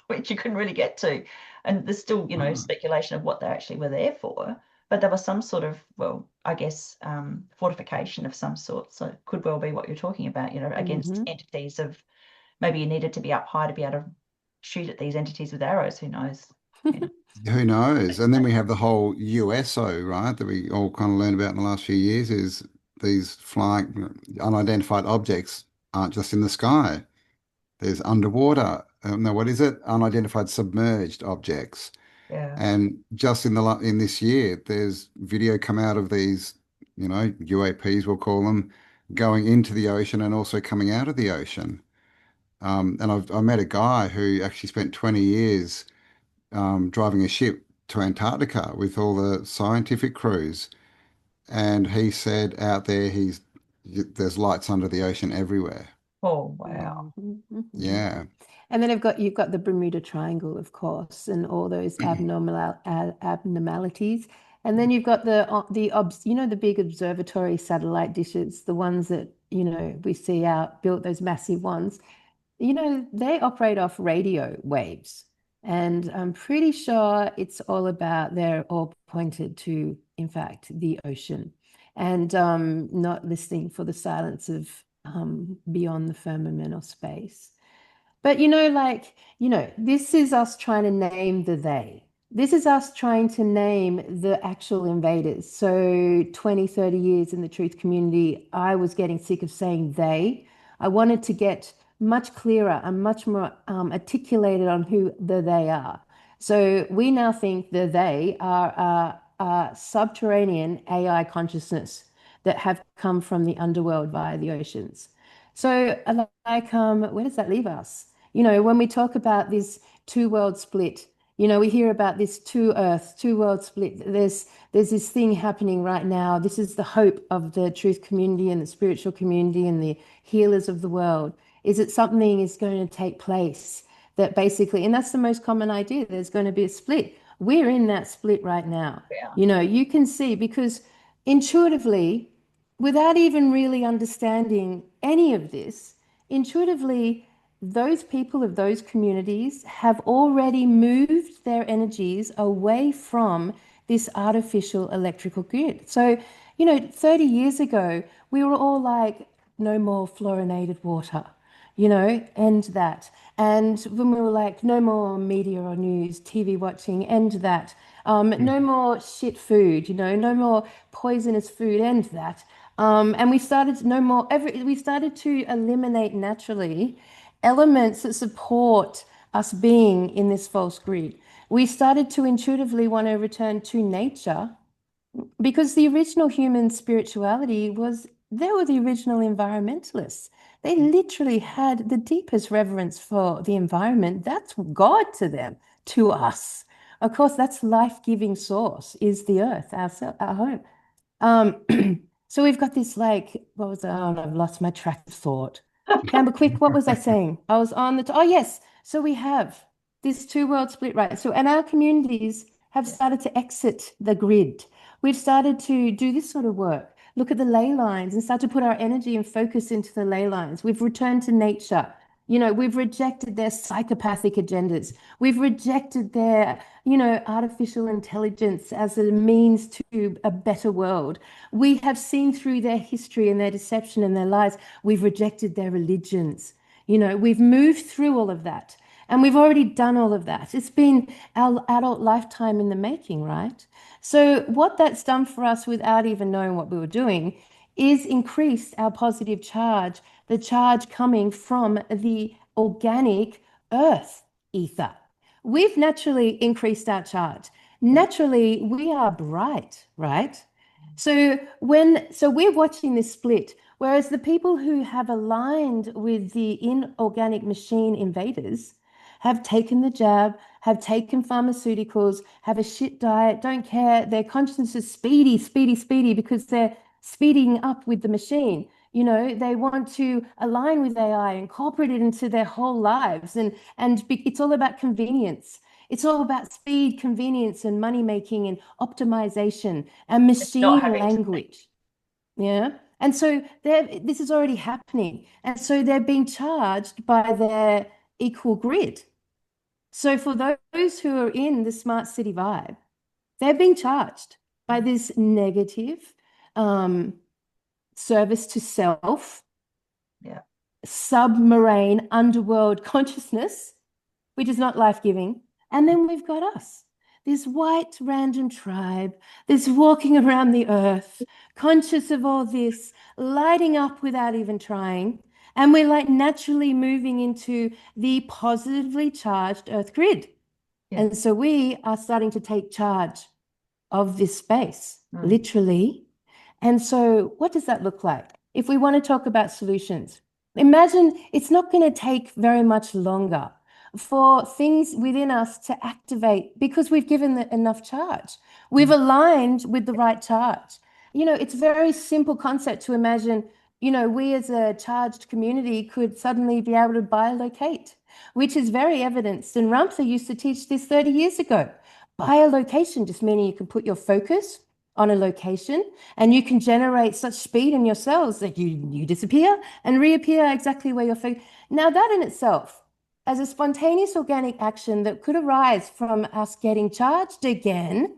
which you couldn't really get to. And there's still, oh, speculation of what they actually were there for. but there was some sort of, well, I guess, fortification of some sort. So it could well be what you're talking about, against entities of, maybe you needed to be up high to be able to shoot at these entities with arrows. Who knows? Who knows? And then we have the whole USO, right, that we all kind of learned about in the last few years is these flying unidentified objects aren't just in the sky. There's underwater, no, what is it? Unidentified submerged objects. Yeah. And just in this year, there's video come out of these, UAPs, we'll call them, going into the ocean and also coming out of the ocean. And I met a guy who actually spent 20 years driving a ship to Antarctica with all the scientific crews. And he said out there, there's lights under the ocean everywhere. Oh, wow. Yeah. And then you've got the Bermuda Triangle, of course, and all those abnormalities. And then you've got the big observatory satellite dishes, the ones that, we see built, those massive ones. They operate off radio waves. And I'm pretty sure they're all pointed to, in fact, the ocean, and not listening for the silence of beyond the firmament or space. But, this is us trying to name the they. This is us trying to name the actual invaders. So 20, 30 years in the truth community, I was getting sick of saying they. I wanted to get much clearer and much more articulated on who they are. So we now think they are subterranean AI consciousness that have come from the underworld via the oceans. So where does that leave us? When we talk about this two-world split, we hear about this two-earth, two-world split. There's this thing happening right now. This is the hope of the truth community and the spiritual community and the healers of the world, is that something is going to take place that basically, and that's the most common idea, there's going to be a split. We're in that split right now. Yeah. You can see, because intuitively, without even really understanding any of this, intuitively, those people of those communities have already moved their energies away from this artificial electrical grid. So, 30 years ago, we were all like, no more fluorinated water, end that. And when we were like, no more media or news, TV watching, end that. No more shit food, no more poisonous food, end that. And we started to eliminate naturally elements that support us being in this false grid. We started to intuitively want to return to nature, because the original human spirituality they were the original environmentalists. They literally had the deepest reverence for the environment. That's God to them, to us. Of course, that's life-giving source, is the earth, our home. So we've got this what was it? Oh, I've lost my track of thought. Campbell, quick, what was I saying? I was on oh yes. So we have this two-world split, right? So, and our communities have started to exit the grid. We've started to do this sort of work, look at the ley lines and start to put our energy and focus into the ley lines. We've returned to nature. We've rejected their psychopathic agendas. We've rejected their, artificial intelligence as a means to a better world. We have seen through their history and their deception and their lies. We've rejected their religions. We've moved through all of that. And we've already done all of that. It's been our adult lifetime in the making, right? So what that's done for us without even knowing what we were doing is increased our positive charge, the charge coming from the organic earth ether. We've naturally increased our charge. Naturally, we are bright, right? So we're watching this split, whereas the people who have aligned with the inorganic machine invaders have taken the jab, have taken pharmaceuticals, have a shit diet, don't care. Their consciousness is speedy, speedy, speedy, because they're speeding up with the machine. They want to align with AI, incorporate it into their whole lives. And it's all about convenience. It's all about speed, convenience, and money making and optimization and machine language. Yeah. And so this is already happening. And so they're being charged by their equal grid. So for those who are in the smart city vibe, they're being charged. by this negative service to self, submarine underworld consciousness, which is not life-giving. And then we've got us, this white random tribe, this walking around the earth, conscious of all this, lighting up without even trying. And we're like naturally moving into the positively charged earth grid. And so we are starting to take charge of this space, literally. And so what does that look like? If we want to talk about solutions, imagine it's not going to take very much longer for things within us to activate because we've given enough charge. We've aligned with the right charge. You know, it's a very simple concept to imagine, you know, we as a charged community could suddenly be able to biolocate, which is very evidenced. And Ramtha used to teach this 30 years ago. Biolocation just meaning you can put your focus on a location and you can generate such speed in your cells that you disappear and reappear exactly where you're focused. Now that in itself, as a spontaneous organic action that could arise from us getting charged again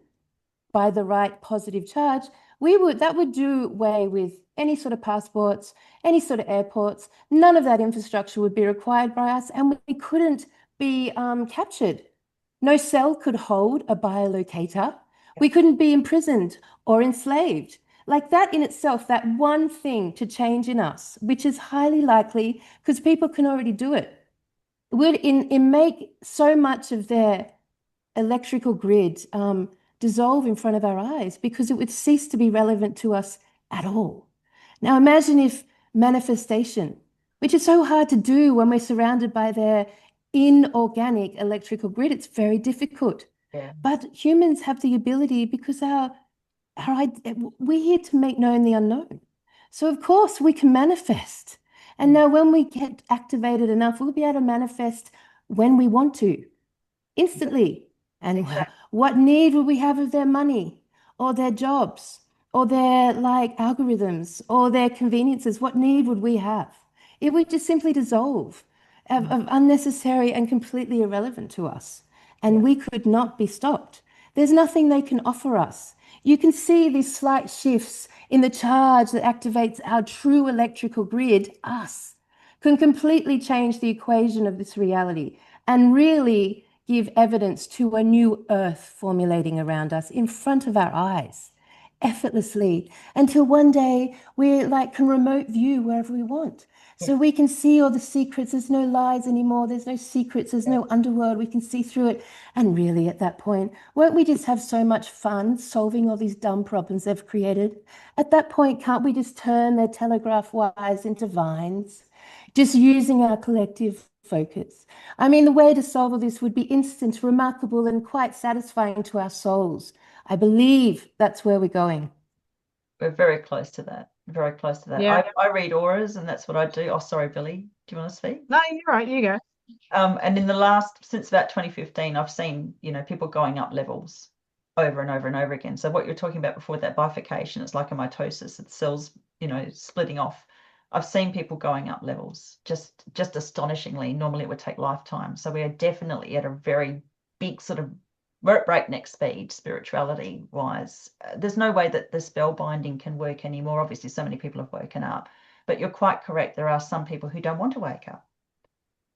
by the right positive charge, that would do away with any sort of passports, any sort of airports. None of that infrastructure would be required by us, and we couldn't be captured. No cell could hold a biolocator. We couldn't be imprisoned or enslaved. Like that in itself, that one thing to change in us, which is highly likely because people can already do it, would make so much of their electrical grid dissolve in front of our eyes because it would cease to be relevant to us at all. Now imagine if manifestation, which is so hard to do when we're surrounded by their inorganic electrical grid, it's very difficult. But humans have the ability because we're here to make known the unknown. So of course we can manifest. And now when we get activated enough, we'll be able to manifest when we want to, instantly. And what need would we have of their money or their jobs or their like algorithms or their conveniences? What need would we have? It would just simply dissolve of unnecessary and completely irrelevant to us. And we could not be stopped. There's nothing they can offer us. You can see these slight shifts in the charge that activates our true electrical grid, us, can completely change the equation of this reality and really give evidence to a new earth formulating around us in front of our eyes, effortlessly, until one day we like can remote view wherever we want. So we can see all the secrets. There's no lies anymore. There's no secrets. There's no underworld. We can see through it. And really at that point, won't we just have so much fun solving all these dumb problems they've created? At that point, can't we just turn their telegraph wires into vines, just using our collective focus? I mean, the way to solve all this would be instant, remarkable, and quite satisfying to our souls. I believe that's where we're going. We're very close to that. Very close to that. Yeah. I read auras, and that's what I do. Oh, sorry, Billy. Do you want to speak? No, you're right. You go. And since about 2015, I've seen, you know, people going up levels over and over and over again. So what you're talking about before, that bifurcation, it's like a mitosis. It's cells, you know, splitting off. I've seen people going up levels just astonishingly. Normally it would take lifetimes. So we are definitely at a very big sort of, we're at breakneck speed, spirituality wise. There's no way that the spell binding can work anymore. Obviously, so many people have woken up, but you're quite correct. There are some people who don't want to wake up.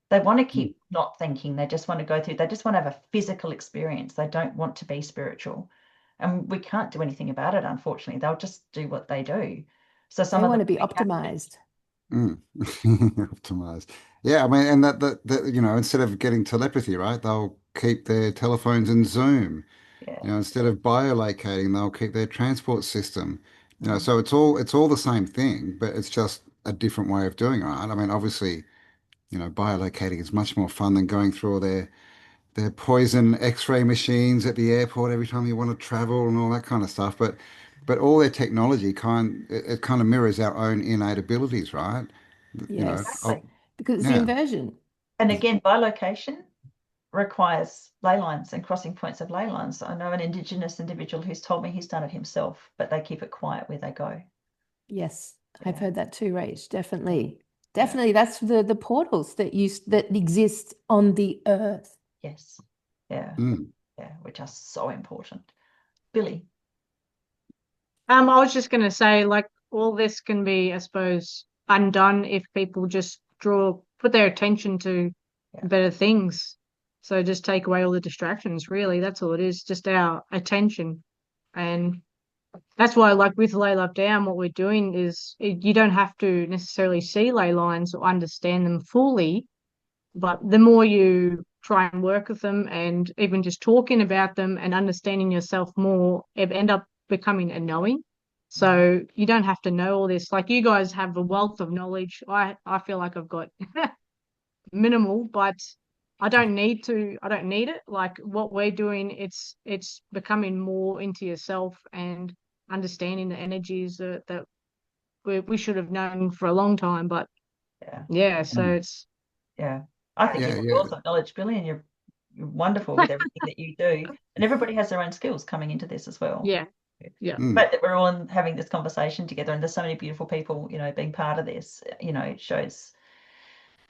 They want to keep not thinking. They just want to go through. They just want to have a physical experience. They don't want to be spiritual. And we can't do anything about it, unfortunately. They'll just do what they do. So some They of want them to be optimized. Optimized. Yeah, I mean, and that you know, instead of getting telepathy, right, they'll keep their telephones in Zoom. Yeah. You know, instead of biolocating, they'll keep their transport system. You know, so it's all the same thing, but it's just a different way of doing it, right? I mean, obviously, you know, biolocating is much more fun than going through all their poison X-ray machines at the airport every time you want to travel and all that kind of stuff. But all their technology it kind of mirrors our own innate abilities, right? You know, Yes, Exactly. because it's the yeah. inversion. And again, bilocation requires ley lines and crossing points of ley lines. I know an Indigenous individual who's told me he's done it himself, but they keep it quiet where they go. Yes, I've heard that too, Rach. Definitely. Definitely. That's the portals that exist on the earth. Yes. Yeah. Mm. Yeah, which are so important. Billy. I was just going to say, like, all this can be, I suppose, undone if people just put their attention to Yeah. better things. So just take away all the distractions, really. That's all it is, just our attention. And that's why, like with Ley Love Down, what we're doing is you don't have to necessarily see ley lines or understand them fully, but the more you try and work with them and even just talking about them and understanding yourself more, it end up becoming a knowing. So you don't have to know all this. Like you guys have a wealth of knowledge. I feel like I've got minimal, but I don't need it. Like what we're doing, it's becoming more into yourself and understanding the energies that we should have known for a long time. But Yeah. yeah, so Mm. it's Yeah. I think Yeah, you've got yeah. wealth of knowledge, Billy, and you're wonderful with everything that you do. And everybody has their own skills coming into this as well. yeah, yeah. The Mm. fact that we're all having this conversation together and there's so many beautiful people, being part of this, it shows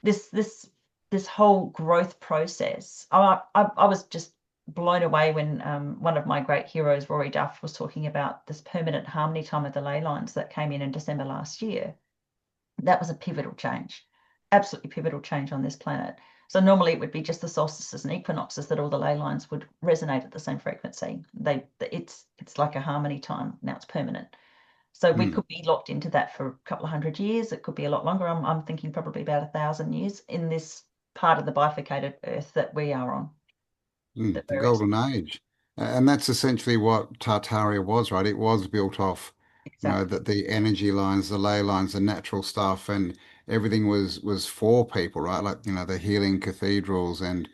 this whole growth process. I was just blown away when one of my great heroes, Rory Duff, was talking about this permanent harmony time of the ley lines that came in December last year. That was a pivotal change, absolutely pivotal change on this planet. So normally it would be just the solstices and equinoxes that all the ley lines would resonate at the same frequency. It's like a harmony time. Now it's permanent. So we Mm. could be locked into that for a couple of 100 years. It could be a lot longer. I'm thinking probably about 1,000 years in this part of the bifurcated Earth that we are on, that The we're ex golden age. And that's essentially what Tartaria was, right? It was built off, exactly. that the energy lines, the ley lines, the natural stuff, and everything was for people, right? Like, the healing cathedrals and,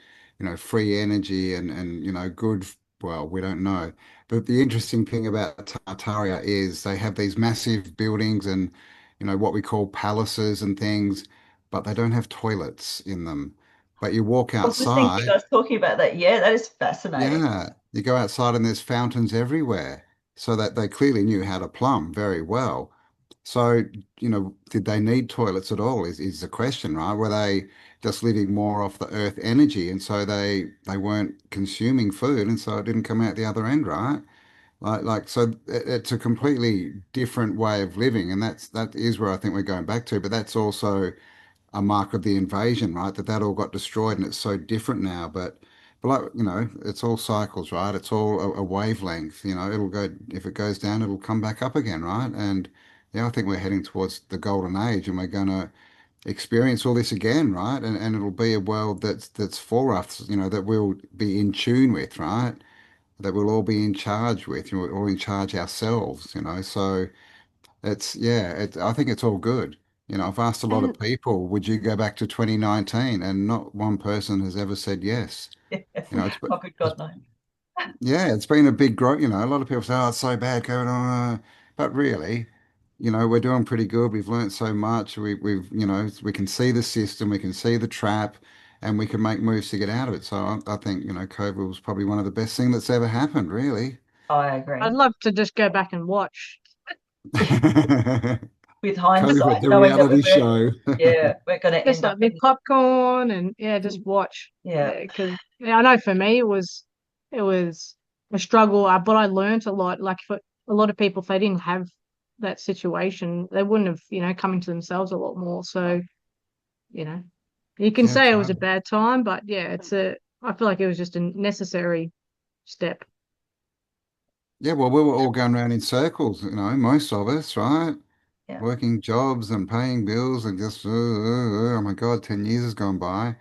free energy and good, well, we don't know. But the interesting thing about Tartaria is they have these massive buildings and, what we call palaces and things, but they don't have toilets in them. But you walk I was listening to you outside. guys talking about that. Yeah, that is fascinating. Yeah, you go outside and there's fountains everywhere. So that they clearly knew how to plumb very well. So, did they need toilets at all is the question, right? Were they just living more off the earth energy and so they weren't consuming food and so it didn't come out the other end, right? So it's a completely different way of living and that is where I think we're going back to, but that's also a mark of the invasion, right? That all got destroyed and it's so different now. But like, it's all cycles, right? It's all a wavelength, it'll go, if it goes down, it'll come back up again, right? And yeah, I think we're heading towards the golden age and we're going to experience all this again, right? And it'll be a world that's for us, that we'll be in tune with, right? That we'll all be in charge with, we're all in charge ourselves, so I think it's all good. I've asked a lot of And people, would you go back to 2019? And not one person has ever said yes. It's, Oh, good it's God, no. yeah, it's been a big growth. A lot of people say, oh, it's so bad going on. But really, we're doing pretty good. We've learned so much. We can see the system, we can see the trap, and we can make moves to get out of it. So I think, COVID was probably one of the best things that's ever happened, really. I I'd agree. love to just go back and watch. With COVID, hindsight, the knowing that reality show. we're going to Just end up like in with popcorn and yeah, just watch. yeah. Yeah, because I know for me it was a struggle, but I learned a lot. Like for a lot of people, if they didn't have that situation, they wouldn't have, come into themselves a lot more. So, you know, you can Yeah, say it was a totally. bad time, but yeah, I feel like it was just a necessary step. Yeah, well, we were all going around in circles, most of us, right? Yeah. Working jobs and paying bills and just, oh my God, 10 years has gone by.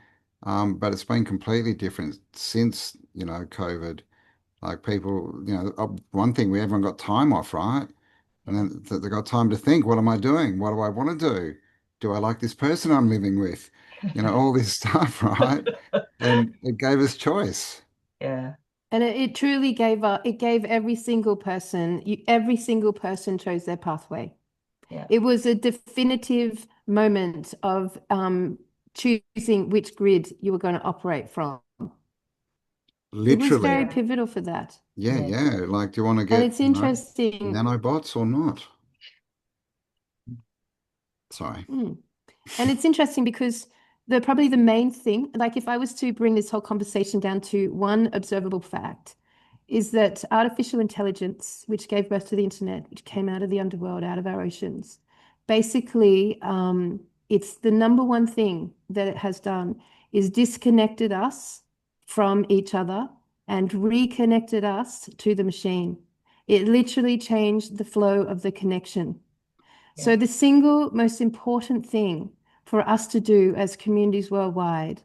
But it's been completely different since, COVID. Like people, one thing, we everyone got time off, right? And Yeah. then they got time to think, what am I doing? What do I want to do? Do I like this person I'm living with? All this stuff, right? And it gave us choice. Yeah. and it truly gave every single person, every single person chose their pathway. Yeah. It was a definitive moment of choosing which grid you were going to operate from. It was very Literally. Yeah. pivotal for that. Yeah, Yeah. yeah. Like, do you want to And get, it's interesting. nanobots or not? Sorry. Mm. And it's interesting because probably the main thing, like if I was to bring this whole conversation down to one observable fact, is that artificial intelligence, which gave birth to the internet, which came out of the underworld, out of our oceans, basically, it's the number one thing that it has done is disconnected us from each other and reconnected us to the machine. It literally changed the flow of the connection. So the single most important thing for us to do as communities worldwide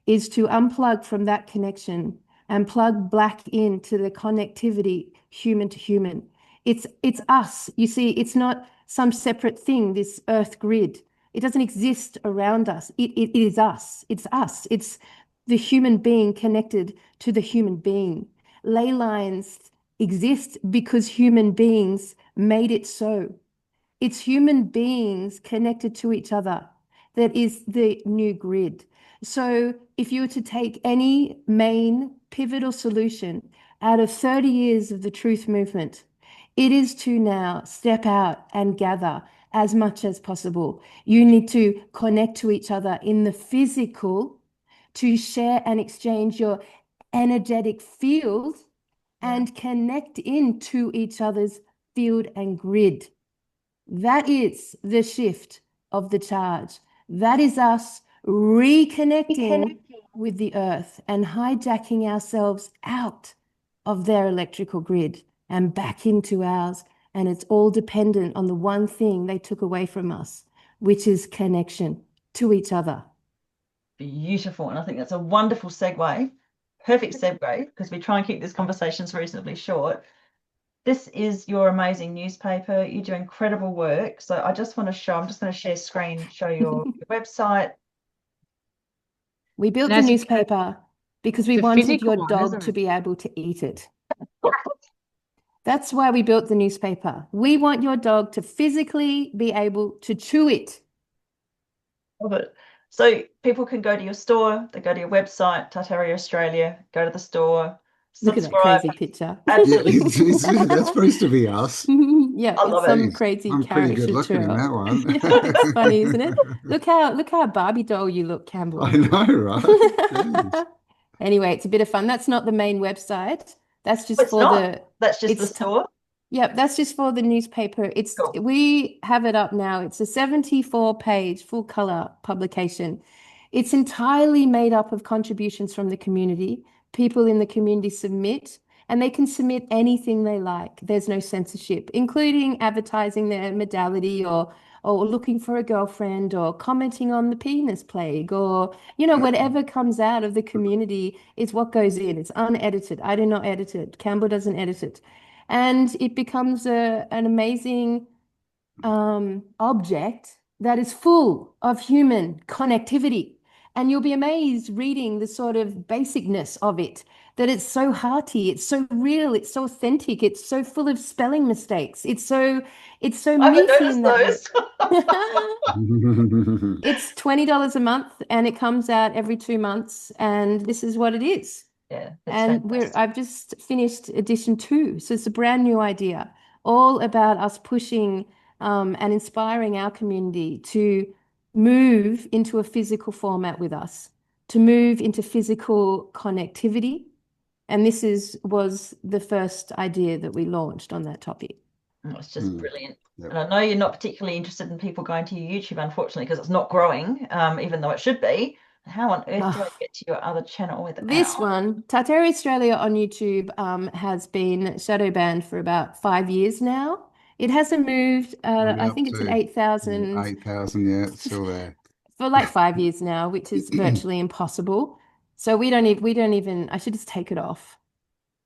is to unplug from that connection and plug back into the connectivity human to human. It's us. You see, it's not some separate thing, this earth grid. It doesn't exist around us. It is us. It's us. It's the human being connected to the human being. Ley lines exist because human beings made it so. It's human beings connected to each other that is the new grid. So if you were to take any main pivotal solution out of 30 years of the truth movement, it is to now step out and gather as much as possible. You need to connect to each other in the physical to share and exchange your energetic field and connect into each other's field and grid. That is the shift of the charge. That is us reconnecting with the earth and hijacking ourselves out of their electrical grid and back into ours. And it's all dependent on the one thing they took away from us, which is connection to each other. Beautiful. And I think that's a wonderful segue, perfect segue, because we try and keep these conversations reasonably short. This is your amazing newspaper. You do incredible work. So I just want to show, I'm just going to share screen, show your website. We built the newspaper because we It's a wanted physical your one, dog isn't to it? be able to eat it. That's why we built the newspaper. We want your dog to physically be able to chew it. Love it. So people can go to your store, they go to your website, Tartaria Australia, go to the store, Look at that subscribe. crazy picture. Yeah, Absolutely. that's supposed to be us. Yeah, I it's love it. some Jeez, crazy I'm pretty good looking in caricature. that one. Yeah, it's funny, isn't it? Look how Barbie doll you look, Campbell. I know, right? Jeez. Anyway, it's a bit of fun. That's not the main website. That's just It's for not. That's just the it's store. Yep, that's just for the newspaper. Cool. We have it up now. It's a 74-page full color publication. It's entirely made up of contributions from the community. People in the community submit, and they can submit anything they like. There's no censorship, including advertising their modality or looking for a girlfriend or commenting on the penis plague or, whatever comes out of the community is what goes in. It's unedited. I do not edit it. Campbell doesn't edit it. And it becomes an amazing object that is full of human connectivity. And you'll be amazed reading the sort of basicness of it, that it's so hearty, it's so real, it's so authentic, it's so full of spelling mistakes. It's so I haven't meaty noticed in that way. those. It's $20 a month and it comes out every 2 months. And this is what it is. Yeah, that's And fantastic. I've just finished edition 2. So it's a brand new idea, all about us pushing and inspiring our community to move into a physical format with us, to move into physical connectivity. And this was the first idea that we launched on that topic. Oh, it's just brilliant. Yep. And I know you're not particularly interested in people going to your YouTube, unfortunately, because it's not growing, even though it should be. How on earth do I get to your other channel without? This one, Tartaria Australia on YouTube, has been shadow banned for about 5 years now. It hasn't moved. I think it's at 8,000 8,000, yeah, it's still there. for like 5 years now, which is virtually impossible. So we don't even, I should just take it off.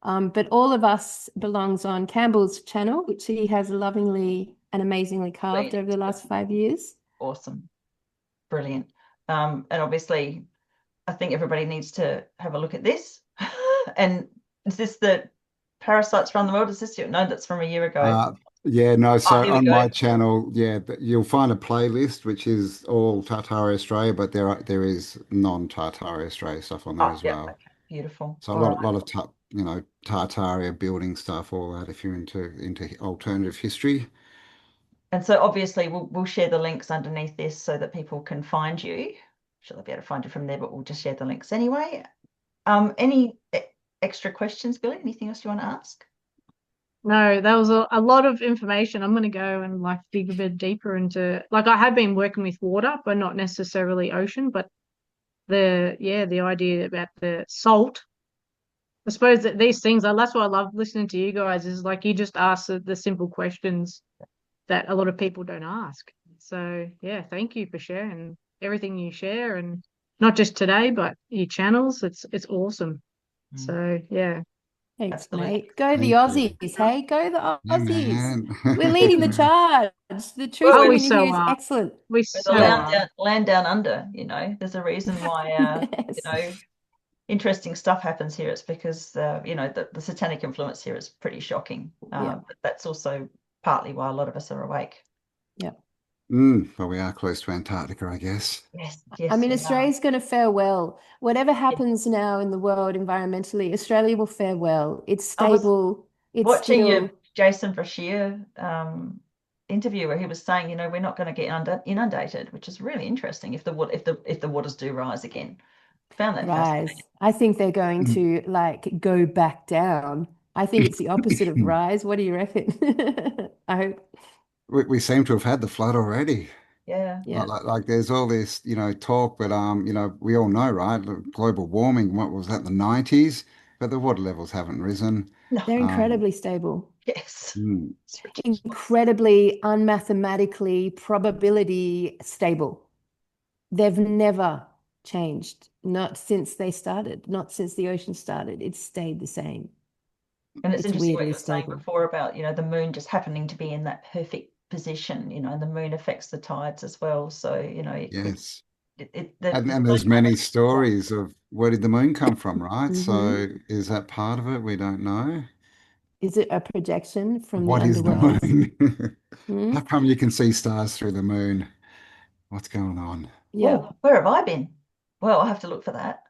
But all of us belongs on Campbell's channel, which he has lovingly and amazingly carved over the last 5 years. Awesome. Brilliant. And obviously, I think everybody needs to have a look at this. And is this the Parasites Run the World? Is this no, that's from a year ago. Yeah, no, so here we on go. my channel, yeah, you'll find a playlist which is all Tartaria Australia, but there is non-Tartaria Australia stuff on there as well. Okay. Beautiful. So a lot of Tartaria building stuff, all that if you're into alternative history. And so obviously we'll share the links underneath this so that people can find you. Sure, they'll be able to find you from there, but we'll just share the links anyway. Any extra questions, Billy? Anything else you want to ask? No, that was a lot of information. I'm going to go and like dig a bit deeper into, like, I have been working with water, but not necessarily ocean, but the idea about the salt. I suppose that these things are, that's why I love listening to you guys, is like you just ask the simple questions that a lot of people don't ask. So yeah, thank you for sharing everything you share, and not just today, but your channels. It's awesome. So yeah. Thanks, Absolutely. mate. Go the Thank you. Aussies, hey? Go the Yeah, Aussies. man. We're leading the charge. The truth Well, Oh, we community so here is are. excellent. We With so the are. land down under, you know, there's a reason why, Yes. you know, interesting stuff happens here. It's because, you know, the satanic influence here is pretty shocking. Yeah. But that's also partly why a lot of us are awake. Yeah. Well, we are close to Antarctica, I guess. Yes, I yes, mean, we are. Australia's going to fare well. Whatever happens now in the world environmentally, Australia will fare well. It's I was stable. It's watching still, your Jason Brashear interview where he was saying, you know, we're not going to get inundated, which is really interesting if the waters do rise again. Found that fascinating. rise. I think they're going to like go back down. I think it's the opposite of rise. What do you reckon? I hope. We seem to have had the flood already. Yeah. Yeah. Like there's all this, talk, but we all know, right? Global warming, what was that, the 90s? But the water levels haven't risen. No. They're Um, incredibly stable. Yes. mm, It's ridiculous. Incredibly unmathematically probability stable. They've never changed, not since they started, not since the ocean started. It's stayed the same. And it's interesting what weirdly you were saying stable. before about, you know, the moon just happening to be in that perfect position, you know, and the moon affects the tides as well. So, you know, it could, yes. the And moon there's many moment- stories of where did the moon come from, right? Mhm. So is that part of it? We don't know. Is it a projection from the What is the underworld? moon? Hmm? How come you can see stars through the moon? What's going on? Yeah. Oh, where have I been? Well, I'll have to look for that.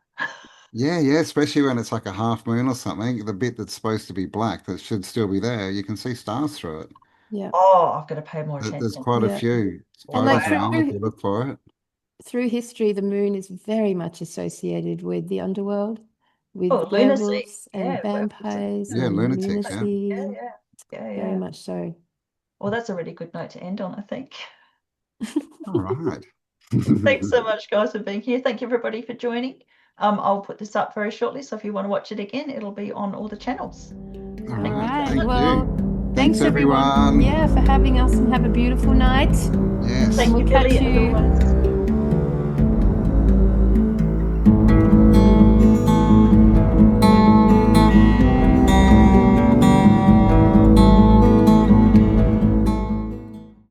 Yeah, yeah, especially when it's like a half moon or something, the bit that's supposed to be black that should still be there, you can see stars through it. Yeah. Oh, I've got to pay more There's attention. quite a Yeah. few And like photos now if through you look for it. through history, the moon is very much associated with the underworld, with Oh, lunacy. werewolves and Yeah, vampires Yeah, and lunatics, yeah. lunacy. Yeah, yeah, yeah, Very yeah. much so. Well, that's a really good note to end on, I think. All right. Thanks so much, guys, for being here. Thank you, everybody, for joining. I'll put this up very shortly, so if you want to watch it again, it'll be on all the channels. All All right. right. Thank Well, you. thanks Thanks, everyone. everyone. Yeah, for having us, and have a beautiful night. Yes. Thank We'll you, catch Billy, as you. always.